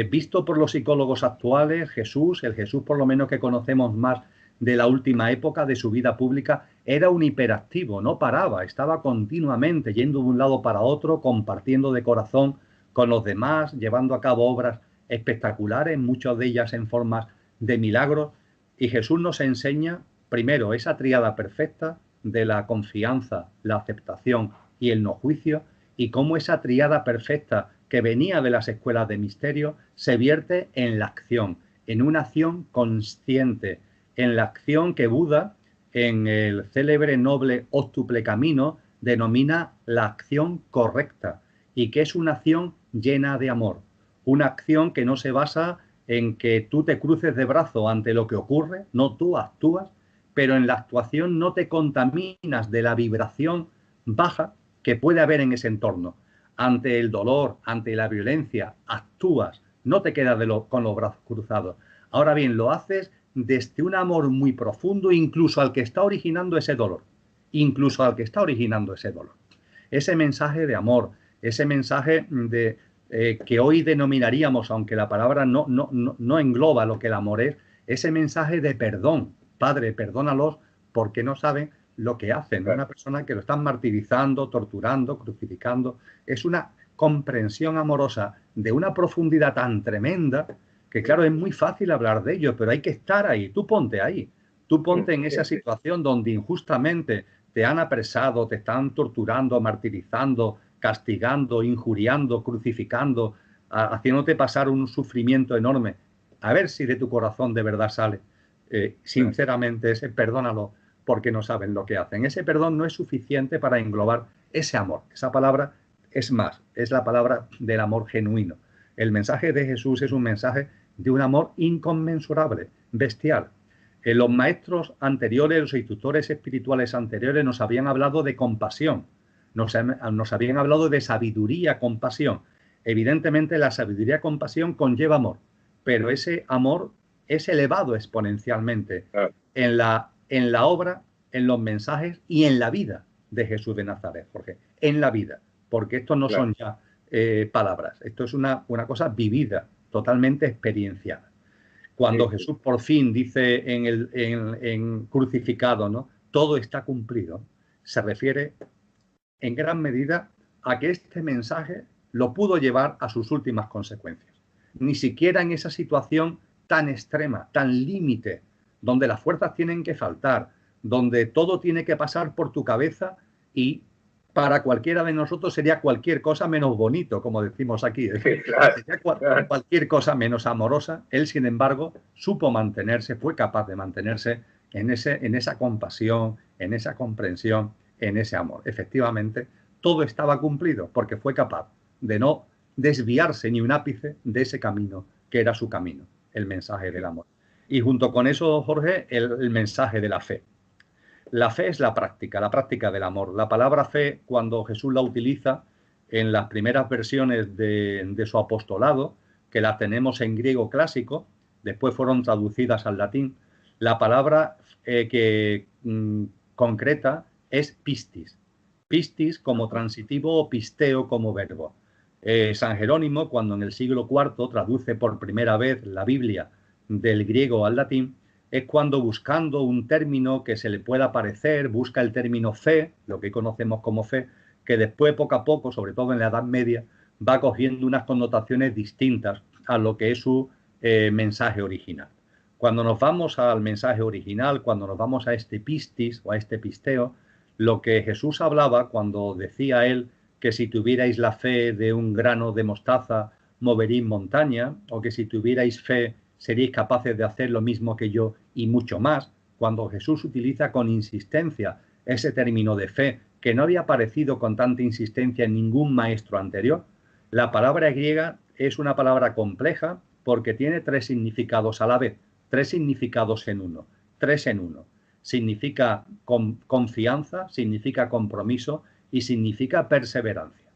Visto por los psicólogos actuales, el Jesús por lo menos que conocemos más de la última época de su vida pública, era un hiperactivo, no paraba, estaba continuamente yendo de un lado para otro, compartiendo de corazón con los demás, llevando a cabo obras espectaculares, muchas de ellas en formas de milagros. Y Jesús nos enseña, primero, esa tríada perfecta de la confianza, la aceptación y el no juicio, y cómo esa tríada perfecta que venía de las escuelas de misterio se vierte en la acción, en una acción consciente, en la acción que Buda, en el célebre noble óctuple camino, denomina la acción correcta, y que es una acción llena de amor, una acción que no se basa en que tú te cruces de brazo ante lo que ocurre, no, tú actúas, pero en la actuación no te contaminas de la vibración baja que puede haber en ese entorno. Ante el dolor, ante la violencia, actúas, no te quedas con los brazos cruzados. Ahora bien, lo haces desde un amor muy profundo, incluso al que está originando ese dolor, Ese mensaje de amor, ese mensaje de que hoy denominaríamos, aunque la palabra no engloba lo que el amor es, ese mensaje de perdón. Padre, perdónalos porque no saben lo que hacen. Una persona que lo están martirizando, torturando, crucificando. Es una comprensión amorosa de una profundidad tan tremenda que, claro, es muy fácil hablar de ello, pero hay que estar ahí. Tú ponte ahí. Tú ponte en esa situación donde injustamente te han apresado, te están torturando, martirizando, castigando, injuriando, crucificando, haciéndote pasar un sufrimiento enorme. A ver si de tu corazón de verdad sale, sinceramente, ese perdónalo porque no saben lo que hacen. Ese perdón no es suficiente para englobar ese amor. Esa palabra es más, es la palabra del amor genuino. El mensaje de Jesús es un mensaje de un amor inconmensurable, bestial. Los maestros anteriores, los instructores espirituales anteriores nos habían hablado de compasión, nos habían hablado de sabiduría, compasión. Evidentemente la sabiduría, compasión conlleva amor, pero ese amor es elevado exponencialmente en la obra, en los mensajes y en la vida de Jesús de Nazaret, Jorge, en la vida, porque esto no son ya palabras, esto es una cosa vivida, totalmente experienciada. Cuando Jesús por fin dice en crucificado, ¿no? Todo está cumplido, se refiere en gran medida a que este mensaje lo pudo llevar a sus últimas consecuencias. Ni siquiera en esa situación tan extrema, tan límite, donde las fuerzas tienen que faltar, donde todo tiene que pasar por tu cabeza y para cualquiera de nosotros sería cualquier cosa menos bonito, como decimos aquí. Sería cualquier cosa menos amorosa. Él, sin embargo, supo mantenerse, fue capaz de mantenerse en esa compasión, en esa comprensión, en ese amor. Efectivamente, todo estaba cumplido porque fue capaz de no desviarse ni un ápice de ese camino que era su camino, el mensaje del amor. Y junto con eso, Jorge, el mensaje de la fe. La fe es la práctica del amor. La palabra fe, cuando Jesús la utiliza en las primeras versiones de su apostolado, que las tenemos en griego clásico, después fueron traducidas al latín, la palabra que concreta es pistis. Pistis como transitivo o pisteo como verbo. San Jerónimo, cuando en el siglo IV traduce por primera vez la Biblia del griego al latín, es cuando, buscando un término que se le pueda parecer, busca el término fe, lo que conocemos como fe, que después, poco a poco, sobre todo en la Edad Media, va cogiendo unas connotaciones distintas a lo que es su mensaje original. Cuando nos vamos al mensaje original, cuando nos vamos a este pistis o a este pisteo, Lo que Jesús hablaba cuando decía él que si tuvierais la fe de un grano de mostaza, moveréis montaña, o que si tuvierais fe seríais capaces de hacer lo mismo que yo y mucho más, cuando Jesús utiliza con insistencia ese término de fe, que no había aparecido con tanta insistencia en ningún maestro anterior. La palabra griega es una palabra compleja porque tiene tres significados a la vez, tres significados en uno, tres en uno. Significa confianza, significa compromiso y significa perseverancia.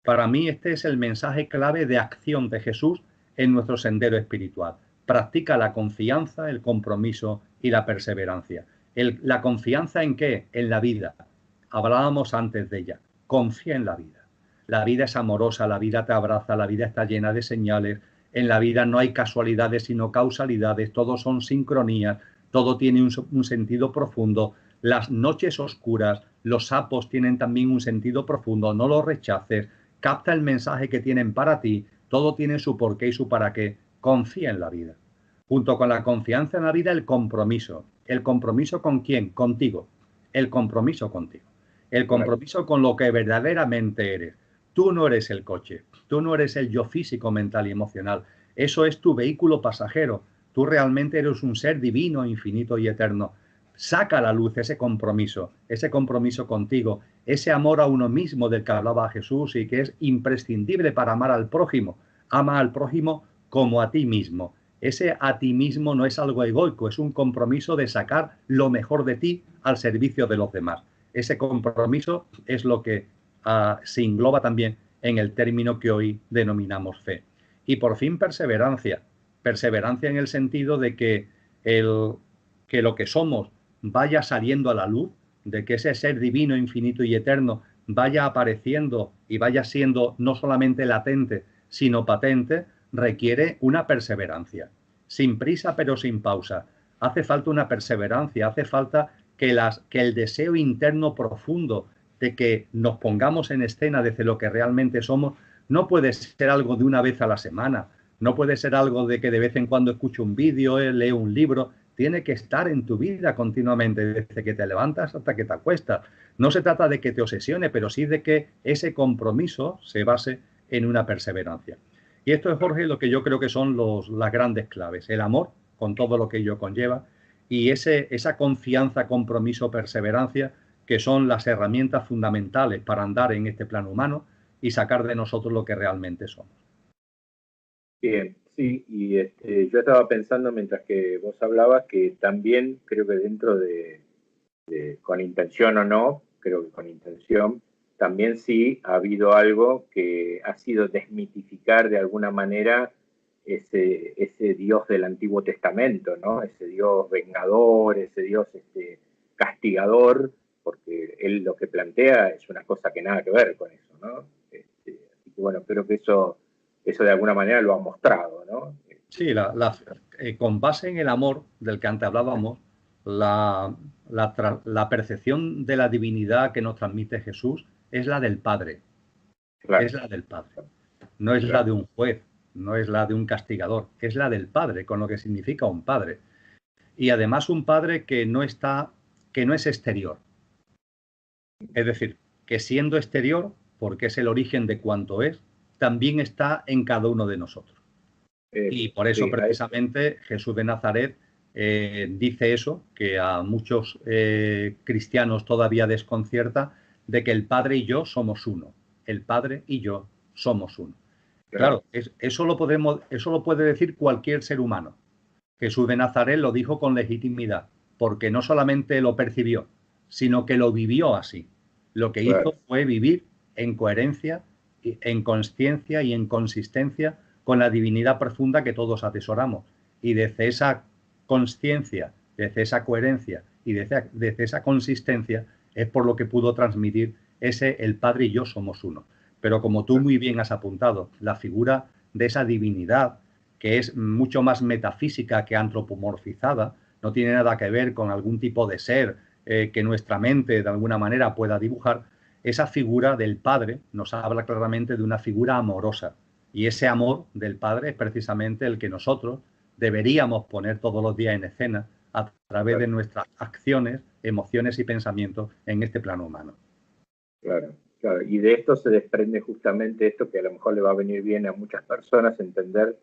Para mí este es el mensaje clave de acción de Jesús en nuestro sendero espiritual. Practica la confianza, el compromiso y la perseverancia. ¿La confianza en qué? En la vida. Hablábamos antes de ella. Confía en la vida. La vida es amorosa, la vida te abraza, la vida está llena de señales. En la vida no hay casualidades sino causalidades, todo son sincronías, todo tiene un sentido profundo. Las noches oscuras, los sapos tienen también un sentido profundo, no los rechaces, capta el mensaje que tienen para ti, todo tiene su porqué y su para qué. Confía en la vida. Junto con la confianza en la vida, el compromiso. ¿El compromiso con quién? Contigo. El compromiso contigo. El compromiso con lo que verdaderamente eres. Tú no eres el coche, tú no eres el yo físico, mental y emocional. Eso es tu vehículo pasajero. Tú realmente eres un ser divino, infinito y eterno. Saca a la luz ese compromiso contigo, ese amor a uno mismo del que hablaba Jesús y que es imprescindible para amar al prójimo. Ama al prójimo como a ti mismo. Ese a ti mismo no es algo egoico, es un compromiso de sacar lo mejor de ti al servicio de los demás. Ese compromiso es lo que se engloba también en el término que hoy denominamos fe. Y por fin perseverancia. Perseverancia en el sentido de que lo que somos vaya saliendo a la luz, de que ese ser divino, infinito y eterno vaya apareciendo y vaya siendo no solamente latente, sino patente, requiere una perseverancia. Sin prisa pero sin pausa. Hace falta una perseverancia, hace falta que el deseo interno profundo de que nos pongamos en escena desde lo que realmente somos no puede ser algo de una vez a la semana, no puede ser algo de que de vez en cuando escucho un vídeo, leo un libro. Tiene que estar en tu vida continuamente, desde que te levantas hasta que te acuestas. No se trata de que te obsesione, pero sí de que ese compromiso se base en una perseverancia. Y esto es, Jorge, lo que yo creo que son las grandes claves. El amor, con todo lo que ello conlleva, y esa confianza, compromiso, perseverancia, que son las herramientas fundamentales para andar en este plano humano y sacar de nosotros lo que realmente somos. Bien, sí, y yo estaba pensando mientras que vos hablabas que también creo que dentro con intención o no, creo que con intención, también sí ha habido algo que ha sido desmitificar de alguna manera ese Dios del Antiguo Testamento, ¿no? Ese Dios vengador, ese Dios castigador, porque él lo que plantea es una cosa que nada que ver con eso, ¿no? Así que bueno, creo que eso de alguna manera lo ha mostrado, ¿no? Sí, con base en el amor del que antes hablábamos, la percepción de la divinidad que nos transmite Jesús es la del Padre. Claro. Es la del Padre. No es la de un juez, no es la de un castigador, es la del Padre, con lo que significa un Padre. Y además un Padre que no es exterior. Es decir, que siendo exterior, porque es el origen de cuanto es, también está en cada uno de nosotros. Y por eso precisamente Jesús de Nazaret dice eso, que a muchos cristianos todavía desconcierta, de que el Padre y yo somos uno. El Padre y yo somos uno. Claro, eso lo puede decir cualquier ser humano. Jesús de Nazaret lo dijo con legitimidad, porque no solamente lo percibió, sino que lo vivió así. Lo que hizo fue vivir en coherencia, en consciencia y en consistencia con la divinidad profunda que todos atesoramos. Y desde esa consciencia, desde esa coherencia y desde esa consistencia es por lo que pudo transmitir el Padre y yo somos uno. Pero como tú muy bien has apuntado, la figura de esa divinidad, que es mucho más metafísica que antropomorfizada, no tiene nada que ver con algún tipo de ser que nuestra mente de alguna manera pueda dibujar. Esa figura del Padre nos habla claramente de una figura amorosa, y ese amor del Padre es precisamente el que nosotros deberíamos poner todos los días en escena a través de nuestras acciones, emociones y pensamientos en este plano humano. Claro, claro. Y de esto se desprende justamente esto que a lo mejor le va a venir bien a muchas personas, entender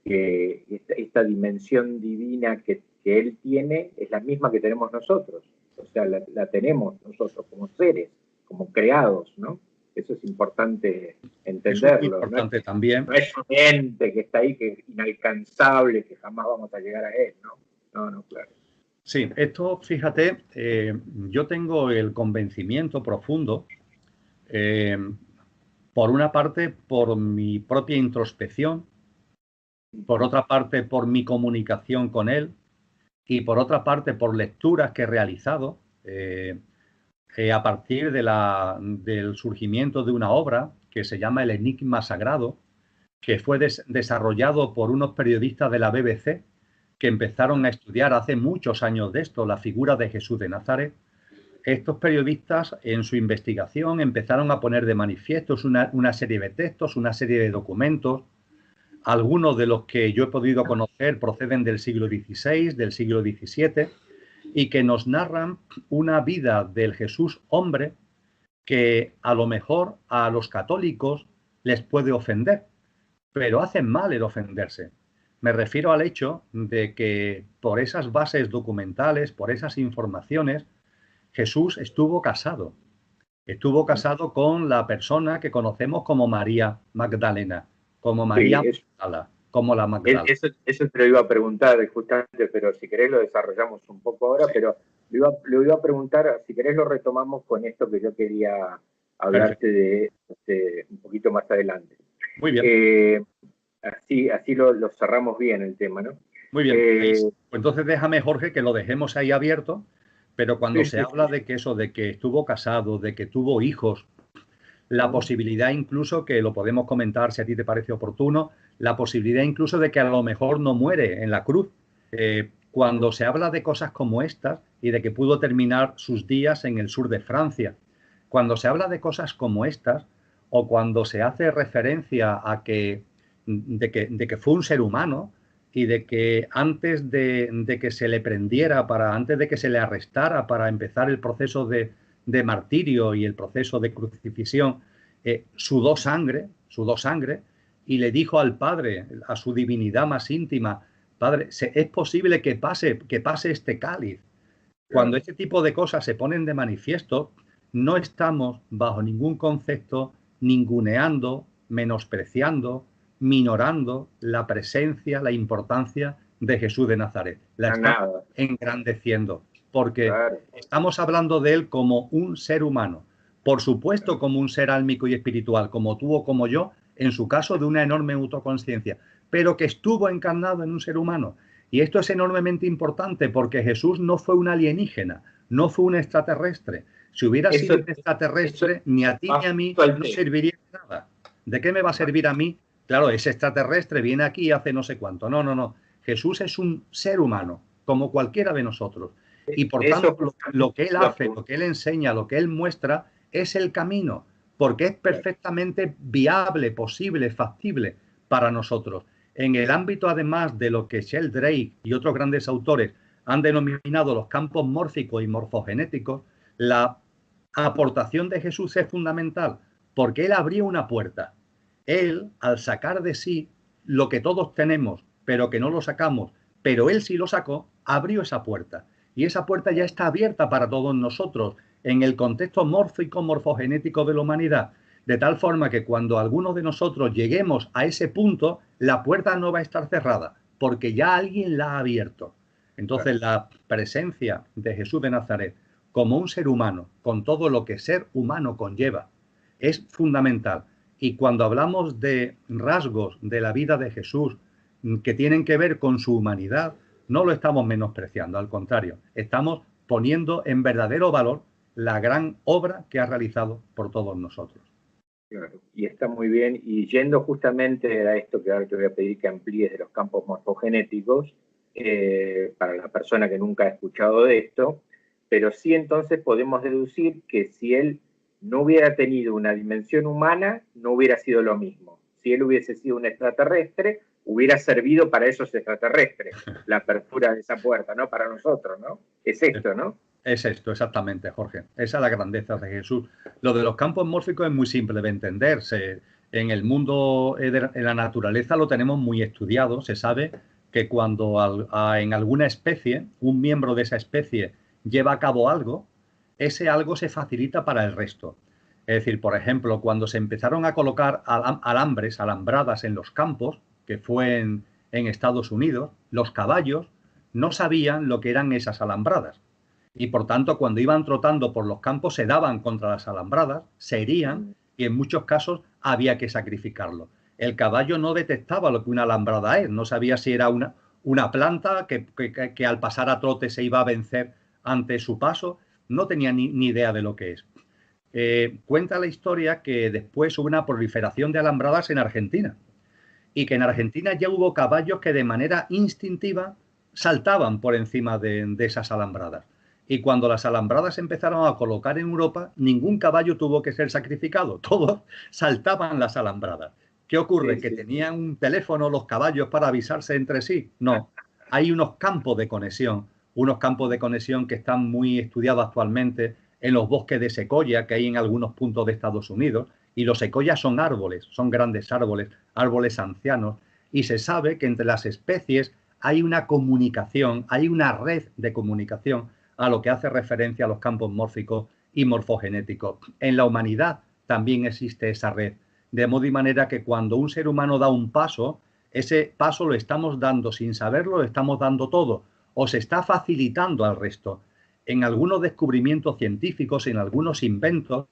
que esta dimensión divina que él tiene es la misma que tenemos nosotros. O sea, la tenemos nosotros como seres, como creados, ¿no? Eso es importante entenderlo. Eso es muy importante también. No es un ente que está ahí, que es inalcanzable, que jamás vamos a llegar a él, ¿no? No, claro. Sí, esto, fíjate, yo tengo el convencimiento profundo, por una parte, por mi propia introspección, por otra parte, por mi comunicación con él, y por otra parte, por lecturas que he realizado a partir del surgimiento de una obra que se llama El Enigma Sagrado, que fue desarrollado por unos periodistas de la BBC que empezaron a estudiar hace muchos años de esto, la figura de Jesús de Nazaret. Estos periodistas en su investigación empezaron a poner de manifiesto una serie de textos, una serie de documentos. Algunos de los que yo he podido conocer proceden del siglo XVI, del siglo XVII, y que nos narran una vida del Jesús hombre que a lo mejor a los católicos les puede ofender, pero hacen mal el ofenderse. Me refiero al hecho de que por esas bases documentales, por esas informaciones, Jesús estuvo casado. Estuvo casado con la persona que conocemos como María Magdalena, como María Magdala, como la Magdala. Eso te lo iba a preguntar justamente, pero si querés lo desarrollamos un poco ahora, sí. Pero lo iba a preguntar, si querés lo retomamos con esto que yo quería hablarte de un poquito más adelante. Muy bien. Así lo cerramos bien el tema, ¿no? Muy bien. Pues entonces déjame, Jorge, que lo dejemos ahí abierto, pero cuando se habla de que eso, de que estuvo casado, de que tuvo hijos, la posibilidad incluso, que lo podemos comentar si a ti te parece oportuno, la posibilidad incluso de que a lo mejor no muere en la cruz. Cuando se habla de cosas como estas y de que pudo terminar sus días en el sur de Francia, cuando se habla de cosas como estas, o cuando se hace referencia a de que fue un ser humano y de que antes de que se le prendiera, antes de que se le arrestara para empezar el proceso de martirio y el proceso de crucifixión, sudó sangre y le dijo al Padre, a su divinidad más íntima: Padre, es posible que pase este cáliz. Cuando este tipo de cosas se ponen de manifiesto, no estamos bajo ningún concepto ninguneando, menospreciando, minorando la presencia, la importancia de Jesús de Nazaret. La estamos engrandeciendo, porque estamos hablando de él como un ser humano, por supuesto como un ser álmico y espiritual, como tú o como yo, en su caso de una enorme autoconsciencia, pero que estuvo encarnado en un ser humano. Y esto es enormemente importante porque Jesús no fue un alienígena, no fue un extraterrestre. Si hubiera sido un extraterrestre, ni a ti ni a mí no serviría de nada. ¿De qué me va a servir a mí? Claro, ese extraterrestre viene aquí y hace no sé cuánto. No. Jesús es un ser humano, como cualquiera de nosotros. Y por tanto, lo que él hace, lo que él enseña, lo que él muestra, es el camino, porque es perfectamente viable, posible, factible para nosotros. En el ámbito, además, de lo que Sheldrake y otros grandes autores han denominado los campos mórficos y morfogenéticos, la aportación de Jesús es fundamental, porque él abrió una puerta. Él, al sacar de sí lo que todos tenemos, pero que no lo sacamos, pero él sí lo sacó, abrió esa puerta. Y esa puerta ya está abierta para todos nosotros en el contexto mórfico, morfogenético de la humanidad. De tal forma que cuando algunos de nosotros lleguemos a ese punto, la puerta no va a estar cerrada, porque ya alguien la ha abierto. Entonces, la presencia de Jesús de Nazaret como un ser humano, con todo lo que ser humano conlleva, es fundamental. Y cuando hablamos de rasgos de la vida de Jesús que tienen que ver con su humanidad, no lo estamos menospreciando, al contrario, estamos poniendo en verdadero valor la gran obra que ha realizado por todos nosotros. Claro, y está muy bien. Y yendo justamente a esto que ahora te voy a pedir que amplíes de los campos morfogenéticos, para la persona que nunca ha escuchado de esto, pero sí entonces podemos deducir que si él no hubiera tenido una dimensión humana, no hubiera sido lo mismo. Si él hubiese sido un extraterrestre, hubiera servido para esos extraterrestres, la apertura de esa puerta, no para nosotros, ¿no? Es esto, ¿no? Es esto, exactamente, Jorge. Esa es la grandeza de Jesús. Lo de los campos mórficos es muy simple de entenderse. En el mundo, en la naturaleza, lo tenemos muy estudiado. Se sabe que cuando en alguna especie, un miembro de esa especie lleva a cabo algo, ese algo se facilita para el resto. Es decir, por ejemplo, cuando se empezaron a colocar alambres, alambradas en los campos, que fue en Estados Unidos, los caballos no sabían lo que eran esas alambradas y por tanto cuando iban trotando por los campos se daban contra las alambradas, se herían y en muchos casos había que sacrificarlo. El caballo no detectaba lo que una alambrada es, no sabía si era una planta que al pasar a trote se iba a vencer ante su paso, no tenía ni idea de lo que es. Cuenta la historia que después hubo una proliferación de alambradas en Argentina y que en Argentina ya hubo caballos que de manera instintiva saltaban por encima de esas alambradas. Y cuando las alambradas empezaron a colocar en Europa, ningún caballo tuvo que ser sacrificado, todos saltaban las alambradas. ¿Qué ocurre? ¿Que tenían un teléfono los caballos para avisarse entre sí? No, hay unos campos de conexión que están muy estudiados actualmente en los bosques de secoya que hay en algunos puntos de Estados Unidos, y los secoyas son árboles, son grandes árboles, árboles ancianos, y se sabe que entre las especies hay una comunicación, hay una red de comunicación a lo que hace referencia a los campos mórficos y morfogenéticos. En la humanidad también existe esa red, de modo y manera que cuando un ser humano da un paso, ese paso lo estamos dando sin saberlo, lo estamos dando todo, o se está facilitando al resto. En algunos descubrimientos científicos, en algunos inventos,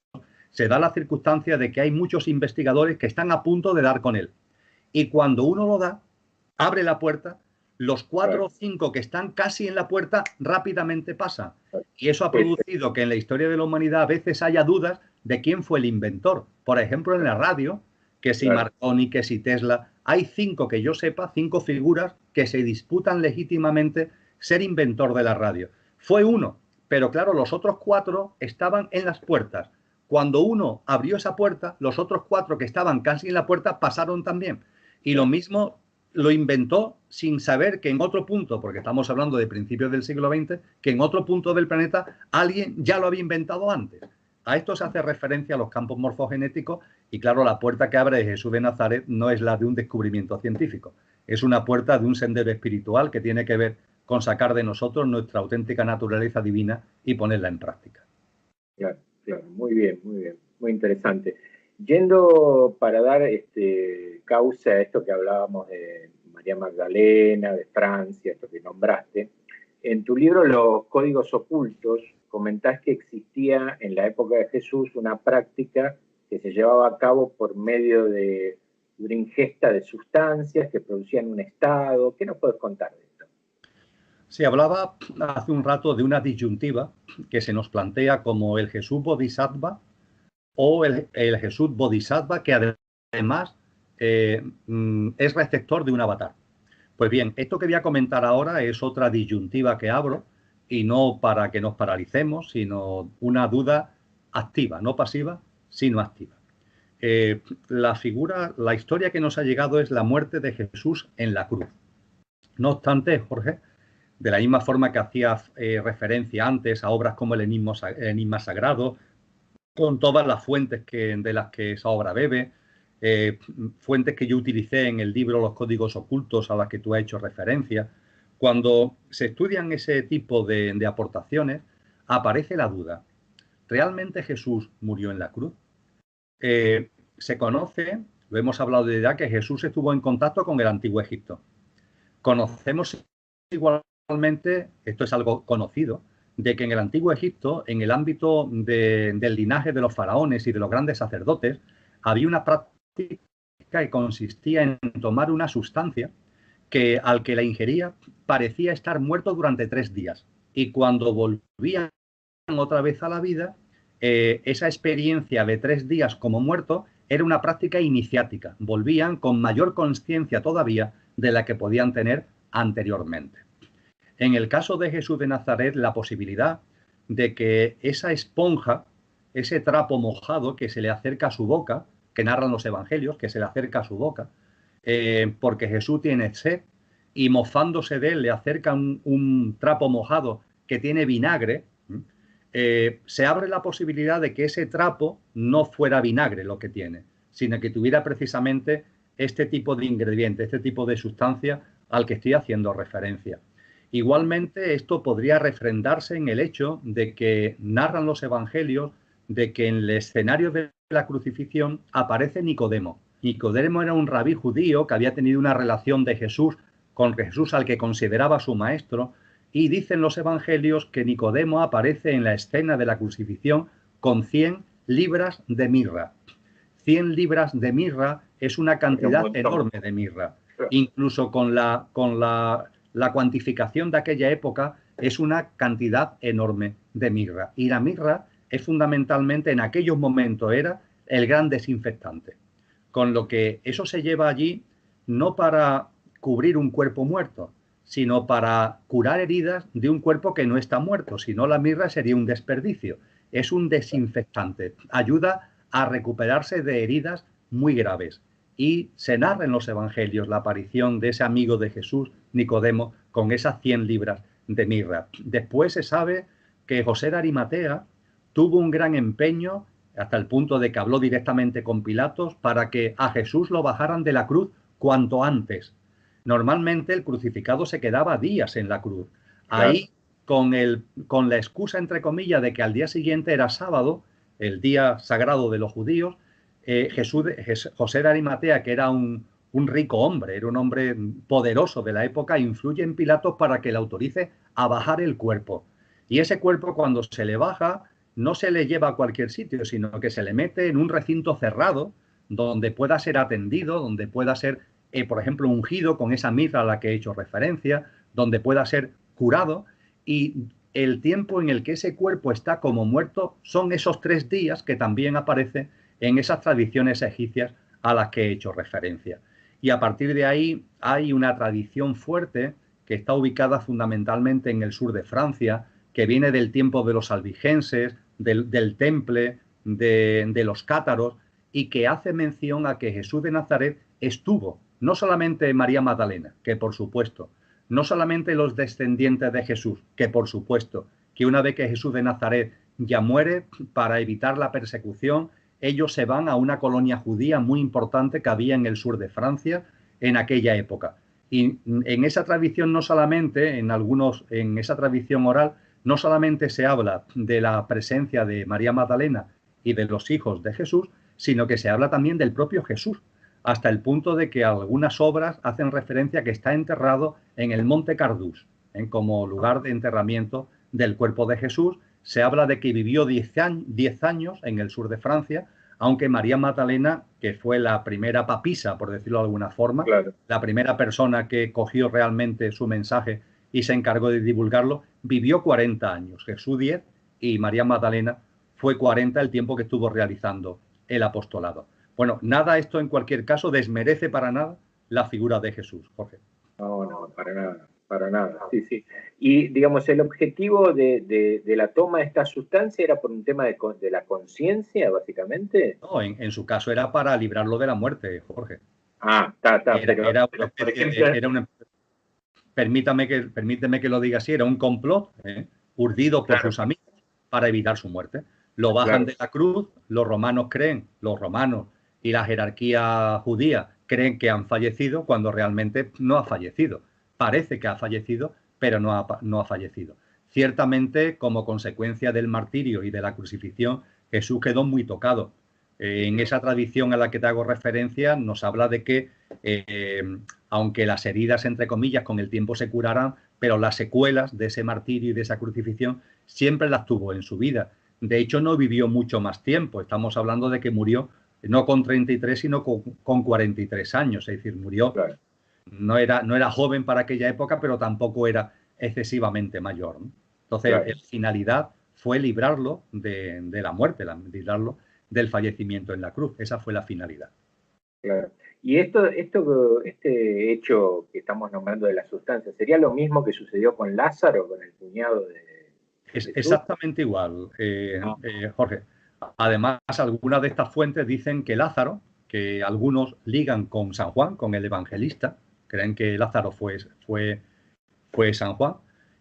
se da la circunstancia de que hay muchos investigadores que están a punto de dar con él. Y cuando uno lo da, abre la puerta, los 4 o 5 que están casi en la puerta rápidamente pasan. Y eso ha producido que en la historia de la humanidad a veces haya dudas de quién fue el inventor. Por ejemplo, en la radio, que si Marconi, que si Tesla, hay 5 que yo sepa, 5 figuras que se disputan legítimamente ser inventor de la radio. Fue uno, pero claro, los otros 4 estaban en las puertas. Cuando uno abrió esa puerta, los otros 4 que estaban casi en la puerta pasaron también. Y lo mismo lo inventó sin saber que en otro punto, porque estamos hablando de principios del siglo XX, que en otro punto del planeta alguien ya lo había inventado antes. A esto se hace referencia a los campos morfogenéticos y claro, la puerta que abre Jesús de Nazaret no es la de un descubrimiento científico, es una puerta de un sendero espiritual que tiene que ver con sacar de nosotros nuestra auténtica naturaleza divina y ponerla en práctica. Claro, claro, muy bien, muy interesante. Yendo para dar causa a esto que hablábamos de María Magdalena, de Francia, esto que nombraste, en tu libro Los Códigos Ocultos comentás que existía en la época de Jesús una práctica que se llevaba a cabo por medio de una ingesta de sustancias que producían un estado. ¿Qué nos puedes contar de esto? Se hablaba hace un rato de una disyuntiva que se nos plantea como el Jesús Bodhisattva o el Jesús Bodhisattva que además es receptor de un avatar. Pues bien, esto que voy a comentar ahora es otra disyuntiva que abro y no para que nos paralicemos, sino una duda activa, no pasiva, sino activa. La historia que nos ha llegado es la muerte de Jesús en la cruz. No obstante, Jorge, de la misma forma que hacía referencia antes a obras como el Enigma Sagrado, con todas las fuentes de las que esa obra bebe, fuentes que yo utilicé en el libro Los Códigos Ocultos a las que tú has hecho referencia. Cuando se estudian ese tipo de aportaciones, aparece la duda. ¿Realmente Jesús murió en la cruz? Se conoce, lo hemos hablado de ya, que Jesús estuvo en contacto con el Antiguo Egipto. Conocemos igualmente, esto es algo conocido, de que en el Antiguo Egipto, en el ámbito del linaje de los faraones y de los grandes sacerdotes, había una práctica que consistía en tomar una sustancia que al que la ingería parecía estar muerto durante 3 días. Y cuando volvían otra vez a la vida, esa experiencia de 3 días como muerto era una práctica iniciática. Volvían con mayor conciencia todavía de la que podían tener anteriormente. En el caso de Jesús de Nazaret, la posibilidad de que esa esponja, ese trapo mojado que se le acerca a su boca, que narran los evangelios, que se le acerca a su boca, porque Jesús tiene sed y mofándose de él le acerca un trapo mojado que tiene vinagre, se abre la posibilidad de que ese trapo no fuera vinagre lo que tiene, sino que tuviera precisamente este tipo de ingrediente, este tipo de sustancia al que estoy haciendo referencia. Igualmente, esto podría refrendarse en el hecho de que narran los evangelios de que en el escenario de la crucifixión aparece Nicodemo. Nicodemo era un rabí judío que había tenido una relación de Jesús con Jesús al que consideraba su maestro, y dicen los evangelios que Nicodemo aparece en la escena de la crucifixión con 100 libras de mirra. 100 libras de mirra es una cantidad enorme de mirra. Incluso con la cuantificación de aquella época es una cantidad enorme de mirra. Y la mirra es fundamentalmente, en aquellos momentos era el gran desinfectante. Con lo que eso se lleva allí no para cubrir un cuerpo muerto, sino para curar heridas de un cuerpo que no está muerto. Si no, la mirra sería un desperdicio. Es un desinfectante. Ayuda a recuperarse de heridas muy graves. Y se narra en los evangelios la aparición de ese amigo de Jesús, Nicodemo, con esas 100 libras de mirra. Después se sabe que José de Arimatea tuvo un gran empeño, hasta el punto de que habló directamente con Pilatos, para que a Jesús lo bajaran de la cruz cuanto antes. Normalmente el crucificado se quedaba días en la cruz. Ahí, con la excusa, entre comillas, de que al día siguiente era sábado, el día sagrado de los judíos, José de Arimatea, que era un rico hombre, era un hombre poderoso de la época, influye en Pilatos para que le autorice a bajar el cuerpo. Y ese cuerpo, cuando se le baja, no se le lleva a cualquier sitio, sino que se le mete en un recinto cerrado donde pueda ser atendido, donde pueda ser, por ejemplo, ungido con esa mirra a la que he hecho referencia, donde pueda ser curado, y el tiempo en el que ese cuerpo está como muerto son esos 3 días que también aparece en esas tradiciones egipcias a las que he hecho referencia. Y a partir de ahí hay una tradición fuerte que está ubicada fundamentalmente en el sur de Francia, que viene del tiempo de los albigenses, del temple, de los cátaros, y que hace mención a que Jesús de Nazaret estuvo, no solamente María Magdalena, que por supuesto, no solamente los descendientes de Jesús, que por supuesto, que una vez que Jesús de Nazaret ya muere, para evitar la persecución, ellos se van a una colonia judía muy importante que había en el sur de Francia en aquella época. Y en esa tradición no solamente, en esa tradición oral, no solamente se habla de la presencia de María Magdalena y de los hijos de Jesús, sino que se habla también del propio Jesús, hasta el punto de que algunas obras hacen referencia a que está enterrado en el Monte Cardús, como lugar de enterramiento del cuerpo de Jesús. Se habla de que vivió 10 años en el sur de Francia, aunque María Magdalena, que fue la primera papisa, por decirlo de alguna forma, la primera persona que cogió realmente su mensaje y se encargó de divulgarlo, vivió 40 años. Jesús 10 y María Magdalena fue 40 el tiempo que estuvo realizando el apostolado. Bueno, nada, esto en cualquier caso desmerece para nada la figura de Jesús, Jorge. No, para nada, sí. Y, digamos, el objetivo de la toma de esta sustancia era por un tema de la conciencia, básicamente. No, en su caso era para librarlo de la muerte, Jorge. Permíteme que lo diga así, era un complot urdido por sus amigos para evitar su muerte. Lo bajan de la cruz, los romanos y la jerarquía judía creen que han fallecido cuando realmente no ha fallecido. Parece que ha fallecido, pero no ha fallecido. Ciertamente, como consecuencia del martirio y de la crucifixión, Jesús quedó muy tocado. En esa tradición a la que te hago referencia, nos habla de que, aunque las heridas, entre comillas, con el tiempo se curarán, pero las secuelas de ese martirio y de esa crucifixión siempre las tuvo en su vida. De hecho, no vivió mucho más tiempo. Estamos hablando de que murió no con 33, sino con 43 años. Es decir, murió, no era joven para aquella época, pero tampoco era excesivamente mayor, ¿no? Entonces, la finalidad fue librarlo de la muerte, librarlo del fallecimiento en la cruz. Esa fue la finalidad. Claro. Y este hecho que estamos nombrando de la sustancia, ¿sería lo mismo que sucedió con Lázaro, con el cuñado de Es exactamente igual, Jorge. Además, algunas de estas fuentes dicen que Lázaro, que algunos ligan con San Juan, con el evangelista, creen que Lázaro fue San Juan,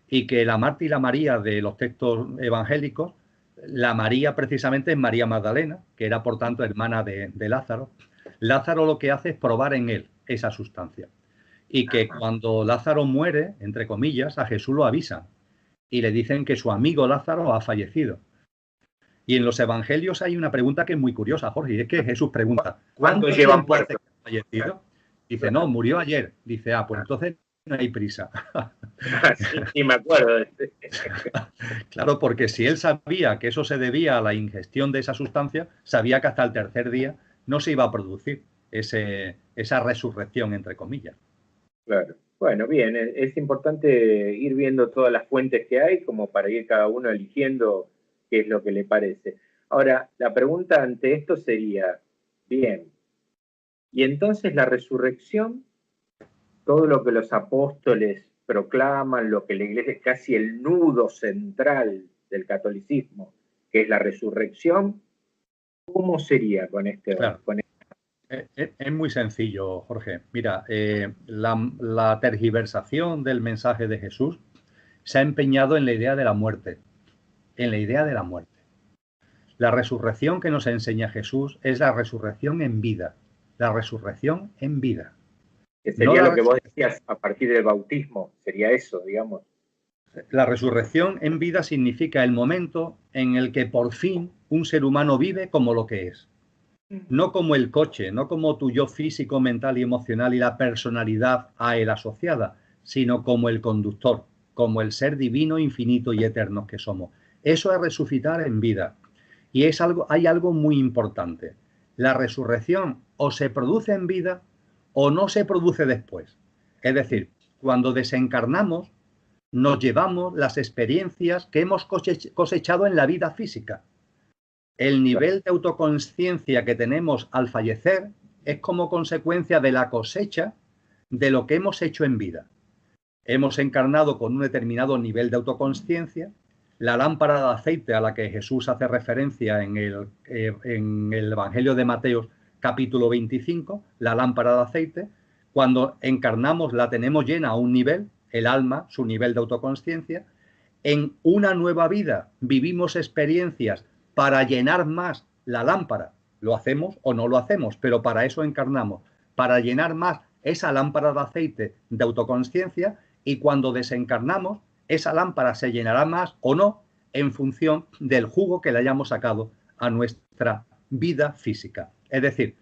y que la Marta y la María de los textos evangélicos, la María precisamente es María Magdalena, que era por tanto hermana de Lázaro. Lázaro lo que hace es probar en él esa sustancia. Y que cuando Lázaro muere, entre comillas, a Jesús lo avisan y le dicen que su amigo Lázaro ha fallecido. Y en los evangelios hay una pregunta que es muy curiosa, Jorge, y es que Jesús pregunta, ¿cuánto tiempo hace que ha fallecido? Dice, no, murió ayer. Dice, pues entonces no hay prisa. Sí, me acuerdo. Claro, porque si él sabía que eso se debía a la ingestión de esa sustancia, sabía que hasta el tercer día no se iba a producir esa resurrección, entre comillas. Claro. Bueno, bien, es importante ir viendo todas las fuentes que hay como para ir cada uno eligiendo qué es lo que le parece. Ahora, la pregunta ante esto sería, bien, y entonces la resurrección, todo lo que los apóstoles proclaman, lo que la iglesia es casi el nudo central del catolicismo, que es la resurrección, ¿cómo sería con este? Claro. Es muy sencillo, Jorge. Mira, la tergiversación del mensaje de Jesús se ha empeñado en la idea de la muerte, en la idea de la muerte. La resurrección que nos enseña Jesús es la resurrección en vida, la resurrección en vida. Que sería lo que vos decías a partir del bautismo, sería eso, digamos. La resurrección en vida significa el momento en el que por fin un ser humano vive como lo que es. No como el coche, no como tu yo físico, mental y emocional y la personalidad a él asociada, sino como el conductor, como el ser divino, infinito y eterno que somos. Eso es resucitar en vida. Y hay algo muy importante. La resurrección o se produce en vida o no se produce después. Es decir, cuando desencarnamos, nos llevamos las experiencias que hemos cosechado en la vida física. El nivel de autoconsciencia que tenemos al fallecer es como consecuencia de la cosecha de lo que hemos hecho en vida. Hemos encarnado con un determinado nivel de autoconsciencia. La lámpara de aceite a la que Jesús hace referencia en el Evangelio de Mateo, capítulo 25, la lámpara de aceite, cuando encarnamos la tenemos llena a un nivel, el alma, su nivel de autoconsciencia. En una nueva vida vivimos experiencias para llenar más la lámpara. Lo hacemos o no lo hacemos, pero para eso encarnamos, para llenar más esa lámpara de aceite de autoconsciencia, y cuando desencarnamos, esa lámpara se llenará más o no en función del jugo que le hayamos sacado a nuestra vida física. Es decir,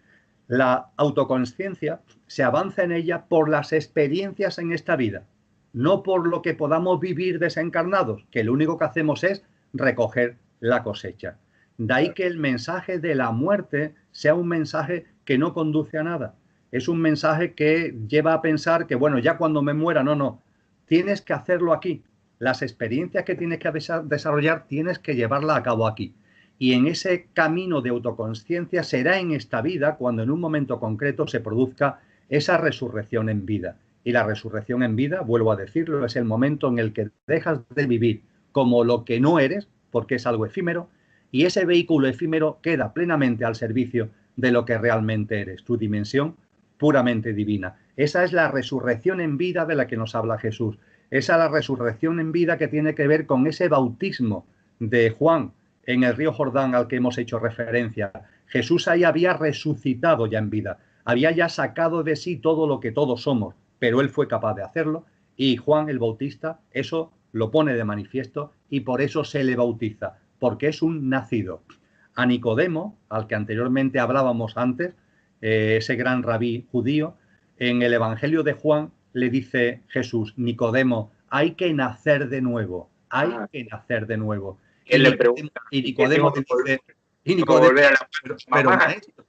la autoconsciencia se avanza en ella por las experiencias en esta vida, no por lo que podamos vivir desencarnados, que lo único que hacemos es recoger la cosecha. De ahí que el mensaje de la muerte sea un mensaje que no conduce a nada. Es un mensaje que lleva a pensar que, bueno, ya cuando me muera, no. Tienes que hacerlo aquí. Las experiencias que tienes que desarrollar, tienes que llevarlas a cabo aquí. Y en ese camino de autoconsciencia será en esta vida cuando en un momento concreto se produzca esa resurrección en vida. Y la resurrección en vida, vuelvo a decirlo, es el momento en el que dejas de vivir como lo que no eres, porque es algo efímero, y ese vehículo efímero queda plenamente al servicio de lo que realmente eres, tu dimensión puramente divina. Esa es la resurrección en vida de la que nos habla Jesús. Esa es la resurrección en vida que tiene que ver con ese bautismo de Juan en el río Jordán al que hemos hecho referencia. Jesús ahí había resucitado ya en vida, había ya sacado de sí todo lo que todos somos, pero él fue capaz de hacerlo, y Juan el Bautista eso lo pone de manifiesto y por eso se le bautiza, porque es un nacido. A Nicodemo, al que anteriormente hablábamos antes, ese gran rabí judío, en el Evangelio de Juan le dice Jesús, Nicodemo, hay que nacer de nuevo, hay que nacer de nuevo. Él le pregunta, y Nicodemo dice, pero maestro,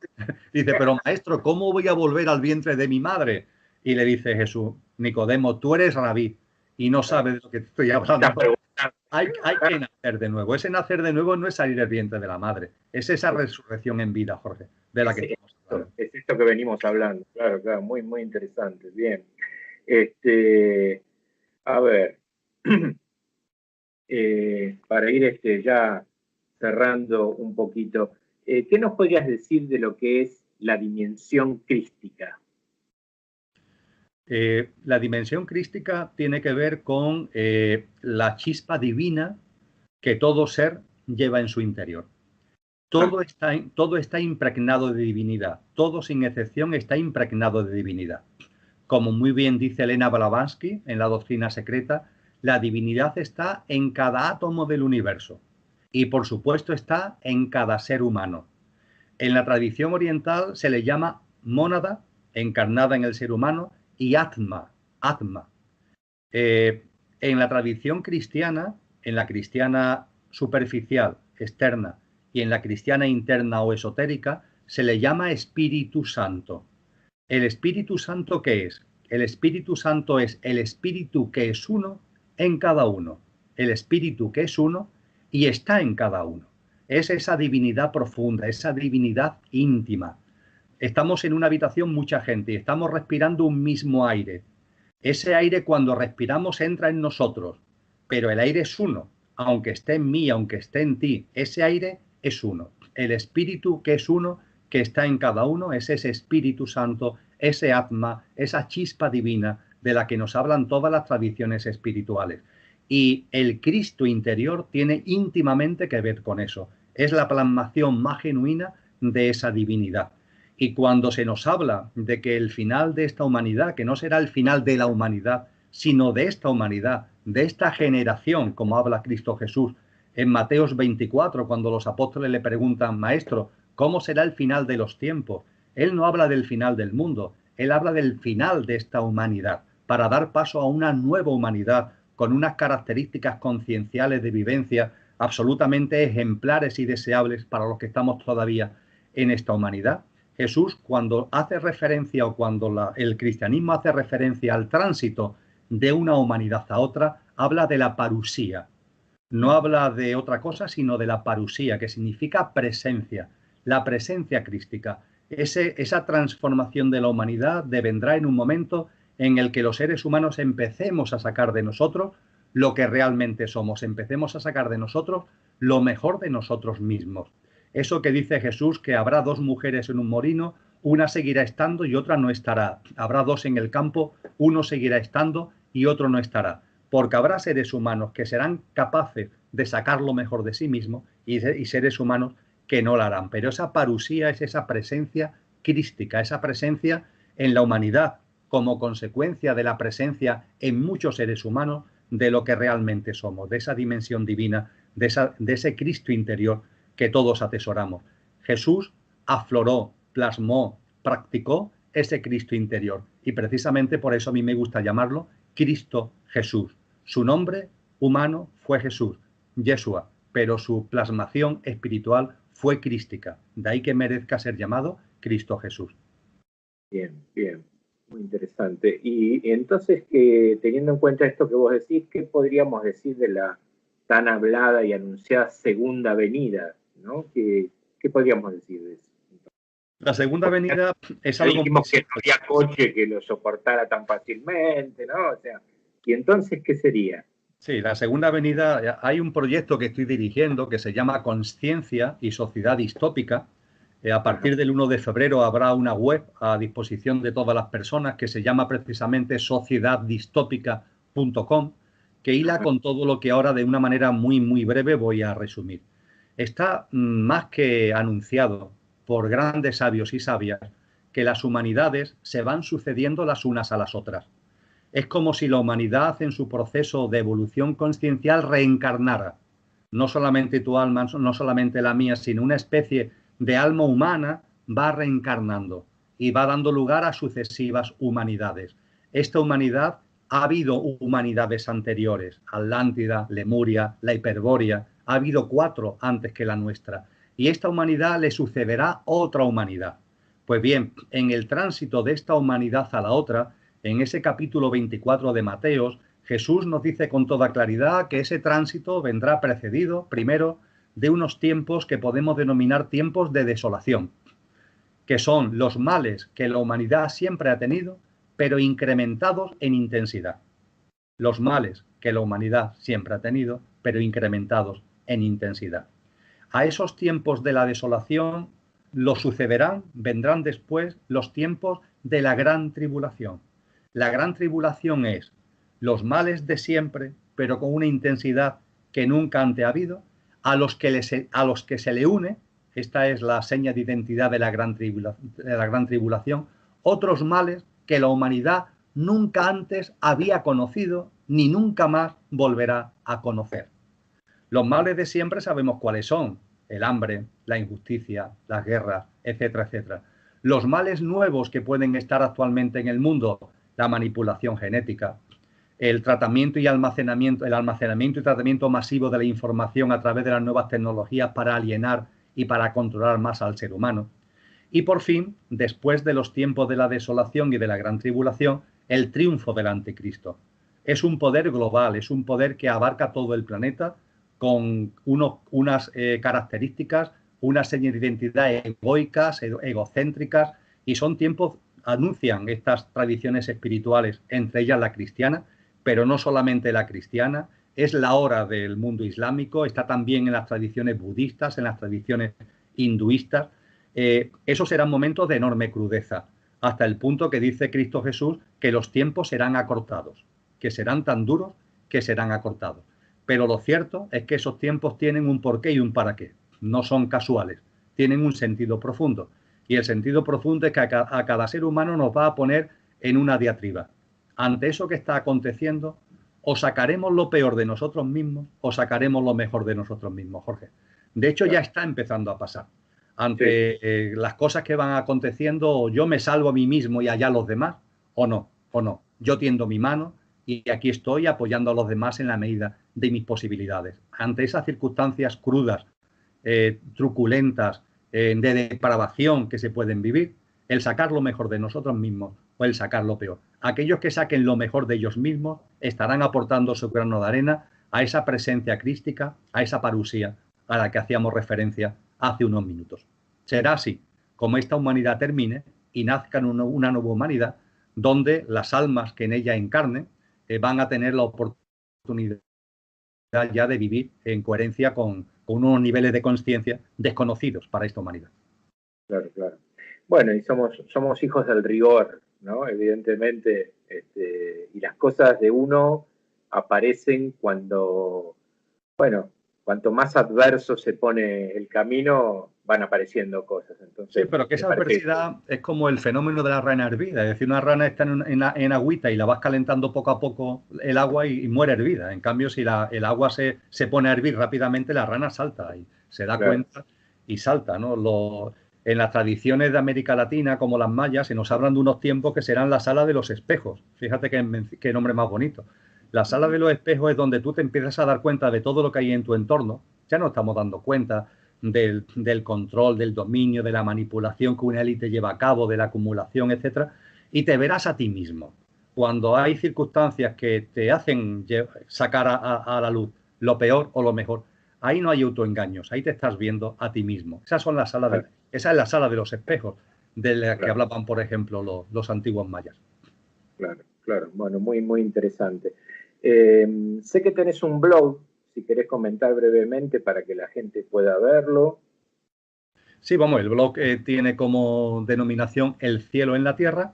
dice, pero maestro, ¿cómo voy a volver al vientre de mi madre? Y le dice Jesús, Nicodemo, tú eres rabí y no sabes de lo que te estoy hablando. Hay que nacer de nuevo. Ese nacer de nuevo no es salir del vientre de la madre, es esa resurrección en vida, Jorge, de la que estamos hablando. Es esto que venimos hablando, claro, muy, muy interesante. Bien. A ver, para ir ya cerrando un poquito, ¿qué nos podrías decir de lo que es la dimensión crística? La dimensión crística tiene que ver con la chispa divina que todo ser lleva en su interior. Todo está impregnado de divinidad. Todo, sin excepción, está impregnado de divinidad. Como muy bien dice Elena Blavatsky en La doctrina secreta, la divinidad está en cada átomo del universo y, por supuesto, está en cada ser humano. En la tradición oriental se le llama mónada, encarnada en el ser humano, y atma. En la tradición cristiana, en la cristiana superficial, externa, y en la cristiana interna o esotérica, se le llama Espíritu Santo. ¿El Espíritu Santo qué es? El Espíritu Santo es el Espíritu que es uno en cada uno. El Espíritu que es uno y está en cada uno. Es esa divinidad profunda, esa divinidad íntima. Estamos en una habitación mucha gente y estamos respirando un mismo aire. Ese aire, cuando respiramos, entra en nosotros, pero el aire es uno, aunque esté en mí, aunque esté en ti, ese aire es uno. El Espíritu que es uno, que está en cada uno, es ese Espíritu Santo, ese Atma, esa chispa divina de la que nos hablan todas las tradiciones espirituales. Y el Cristo interior tiene íntimamente que ver con eso. Es la plasmación más genuina de esa divinidad. Y cuando se nos habla de que el final de esta humanidad, que no será el final de la humanidad, sino de esta humanidad, de esta generación, como habla Cristo Jesús en Mateos 24, cuando los apóstoles le preguntan, Maestro, ¿cómo será el final de los tiempos? Él no habla del final del mundo, él habla del final de esta humanidad, para dar paso a una nueva humanidad con unas características concienciales de vivencia absolutamente ejemplares y deseables para los que estamos todavía en esta humanidad. Jesús, cuando hace referencia o cuando el cristianismo hace referencia al tránsito de una humanidad a otra, habla de la parusía. No habla de otra cosa, sino de la parusía, que significa presencia, la presencia crística. Esa transformación de la humanidad devendrá en un momento en el que los seres humanos empecemos a sacar de nosotros lo que realmente somos, empecemos a sacar de nosotros lo mejor de nosotros mismos. Eso que dice Jesús, que habrá dos mujeres en un molino, una seguirá estando y otra no estará. Habrá dos en el campo, uno seguirá estando y otro no estará. Porque habrá seres humanos que serán capaces de sacar lo mejor de sí mismos y seres humanos que no lo harán. Pero esa parusía es esa presencia crística, esa presencia en la humanidad como consecuencia de la presencia en muchos seres humanos de lo que realmente somos, de esa dimensión divina, de ese Cristo interior que todos atesoramos. Jesús afloró, plasmó, practicó ese Cristo interior y precisamente por eso a mí me gusta llamarlo Cristo Jesús. Su nombre humano fue Jesús, Yeshua, pero su plasmación espiritual fue crística. De ahí que merezca ser llamado Cristo Jesús. Bien, bien, muy interesante. Y entonces, teniendo en cuenta esto que vos decís, ¿qué podríamos decir de la tan hablada y anunciada segunda venida, ¿no? ¿Qué podríamos decir de eso? La segunda venida es algo... Dijimos que no había coche que lo soportara tan fácilmente, ¿no? O sea, ¿y entonces qué sería? Sí, la segunda venida, hay un proyecto que estoy dirigiendo que se llama Consciencia y Sociedad Distópica. A partir del 1 de febrero habrá una web a disposición de todas las personas que se llama precisamente sociedaddistópica.com, que hila con todo lo que ahora de una manera muy breve voy a resumir. Está más que anunciado por grandes sabios y sabias que las humanidades se van sucediendo las unas a las otras. Es como si la humanidad en su proceso de evolución consciencial reencarnara. No solamente tu alma, no solamente la mía, sino una especie de alma humana va reencarnando y va dando lugar a sucesivas humanidades. Esta humanidad, ha habido humanidades anteriores, Atlántida, Lemuria, la Hiperbórea, ha habido 4 antes que la nuestra. Y esta humanidad le sucederá otra humanidad. Pues bien, en el tránsito de esta humanidad a la otra, en ese capítulo 24 de Mateos, Jesús nos dice con toda claridad que ese tránsito vendrá precedido, primero, de unos tiempos que podemos denominar tiempos de desolación, que son los males que la humanidad siempre ha tenido, pero incrementados en intensidad. Los males que la humanidad siempre ha tenido, pero incrementados en intensidad. A esos tiempos de la desolación lo sucederán, vendrán después los tiempos de la gran tribulación. La gran tribulación es los males de siempre, pero con una intensidad que nunca antes ha habido, a los que se le une, esta es la seña de identidad de la gran tribulación, otros males que la humanidad nunca antes había conocido ni nunca más volverá a conocer. Los males de siempre sabemos cuáles son: el hambre, la injusticia, las guerras, etcétera, etcétera. Los males nuevos que pueden estar actualmente en el mundo: la manipulación genética, el tratamiento y almacenamiento y tratamiento masivo de la información a través de las nuevas tecnologías para alienar y para controlar más al ser humano. Y por fin, después de los tiempos de la desolación y de la gran tribulación, el triunfo del anticristo. Es un poder global, es un poder que abarca todo el planeta con unas características, unas señas de identidad egoicas, egocéntricas, y son tiempos, anuncian estas tradiciones espirituales, entre ellas la cristiana, pero no solamente la cristiana, es la hora del mundo islámico, está también en las tradiciones budistas, en las tradiciones hinduistas. Esos serán momentos de enorme crudeza, hasta el punto que dice Cristo Jesús que los tiempos serán acortados, que serán tan duros que serán acortados. Pero lo cierto es que esos tiempos tienen un porqué y un para qué, no son casuales, tienen un sentido profundo. Y el sentido profundo es que a cada ser humano nos va a poner en una diatriba. Ante eso que está aconteciendo, o sacaremos lo peor de nosotros mismos o sacaremos lo mejor de nosotros mismos, Jorge. De hecho, ya está empezando a pasar. Ante las cosas que van aconteciendo, yo me salvo a mí mismo y allá los demás, o no. Yo tiendo mi mano y aquí estoy apoyando a los demás en la medida de mis posibilidades. Ante esas circunstancias crudas, truculentas, de depravación que se pueden vivir, el sacar lo mejor de nosotros mismos o el sacar lo peor. Aquellos que saquen lo mejor de ellos mismos estarán aportando su grano de arena a esa presencia crística, a esa parusía a la que hacíamos referencia hace unos minutos. Será así como esta humanidad termine y nazca una nueva humanidad donde las almas que en ella encarnen van a tener la oportunidad ya de vivir en coherencia con unos niveles de conciencia desconocidos para esta humanidad. Claro, claro. Bueno, y somos hijos del rigor, ¿no? Evidentemente, y las cosas de uno aparecen cuando, bueno, cuanto más adverso se pone el camino, van apareciendo cosas. Entonces, sí, pero que esa adversidad es como el fenómeno de la rana hervida. Es decir, una rana está en agüita y la vas calentando poco a poco el agua y muere hervida. En cambio, si el agua se pone a hervir rápidamente, la rana salta y se da cuenta y salta, ¿no? En las tradiciones de América Latina, como las mayas, se nos hablan de unos tiempos que serán la sala de los espejos. Fíjate qué nombre más bonito. La sala de los espejos es donde tú te empiezas a dar cuenta de todo lo que hay en tu entorno. Ya no estamos dando cuenta del control, del dominio, de la manipulación que una élite lleva a cabo, de la acumulación, etcétera, y te verás a ti mismo. Cuando hay circunstancias que te hacen sacar a la luz lo peor o lo mejor, ahí no hay autoengaños, ahí te estás viendo a ti mismo. Esa es la sala de los espejos de la que hablaban, por ejemplo, los antiguos mayas. Claro, claro. Bueno, muy, muy interesante. Sé que tenés un blog, si querés comentar brevemente para que la gente pueda verlo. Sí, vamos, el blog tiene como denominación El cielo en la tierra.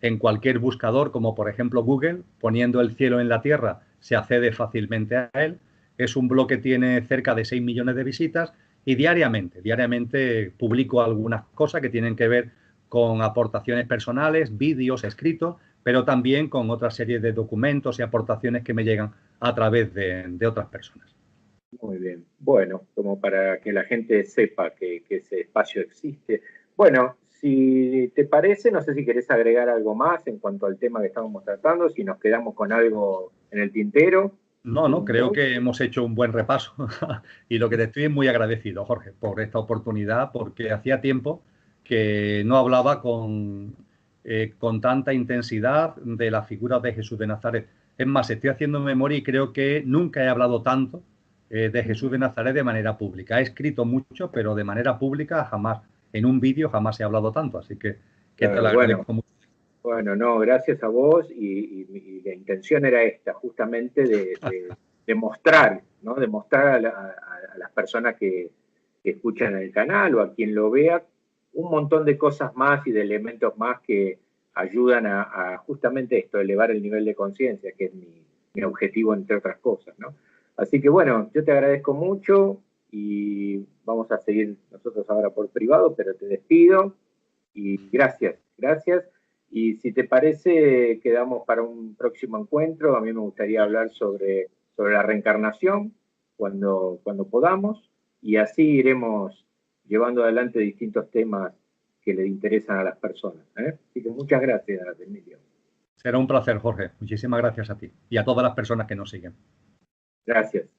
En cualquier buscador, como por ejemplo Google, poniendo El cielo en la tierra, se accede fácilmente a él. Es un blog que tiene cerca de 6 millones de visitas y diariamente publico algunas cosas que tienen que ver con aportaciones personales, vídeos, escritos, pero también con otra serie de documentos y aportaciones que me llegan a través de otras personas. Muy bien. Bueno, como para que la gente sepa que ese espacio existe. Bueno, si te parece, no sé si querés agregar algo más en cuanto al tema que estábamos tratando, si nos quedamos con algo en el tintero. No, creo que hemos hecho un buen repaso y lo que te estoy muy agradecido, Jorge, por esta oportunidad, porque hacía tiempo que no hablaba con tanta intensidad de la figura de Jesús de Nazaret. Es más, estoy haciendo memoria y creo que nunca he hablado tanto de Jesús de Nazaret de manera pública. He escrito mucho, pero de manera pública jamás. En un vídeo jamás he hablado tanto, así que claro, te lo agradezco mucho. Bueno, no, gracias a vos y la intención era esta, justamente de mostrar, ¿no? De mostrar a las personas que escuchan el canal o a quien lo vea un montón de cosas más y de elementos más que ayudan a justamente esto, elevar el nivel de conciencia, que es mi objetivo entre otras cosas, ¿no? Así que bueno, yo te agradezco mucho y vamos a seguir nosotros ahora por privado, pero te despido y gracias, gracias. Y si te parece, quedamos para un próximo encuentro. A mí me gustaría hablar sobre la reencarnación cuando podamos y así iremos llevando adelante distintos temas que le interesan a las personas. Así que muchas gracias, Emilio. Será un placer, Jorge. Muchísimas gracias a ti y a todas las personas que nos siguen. Gracias.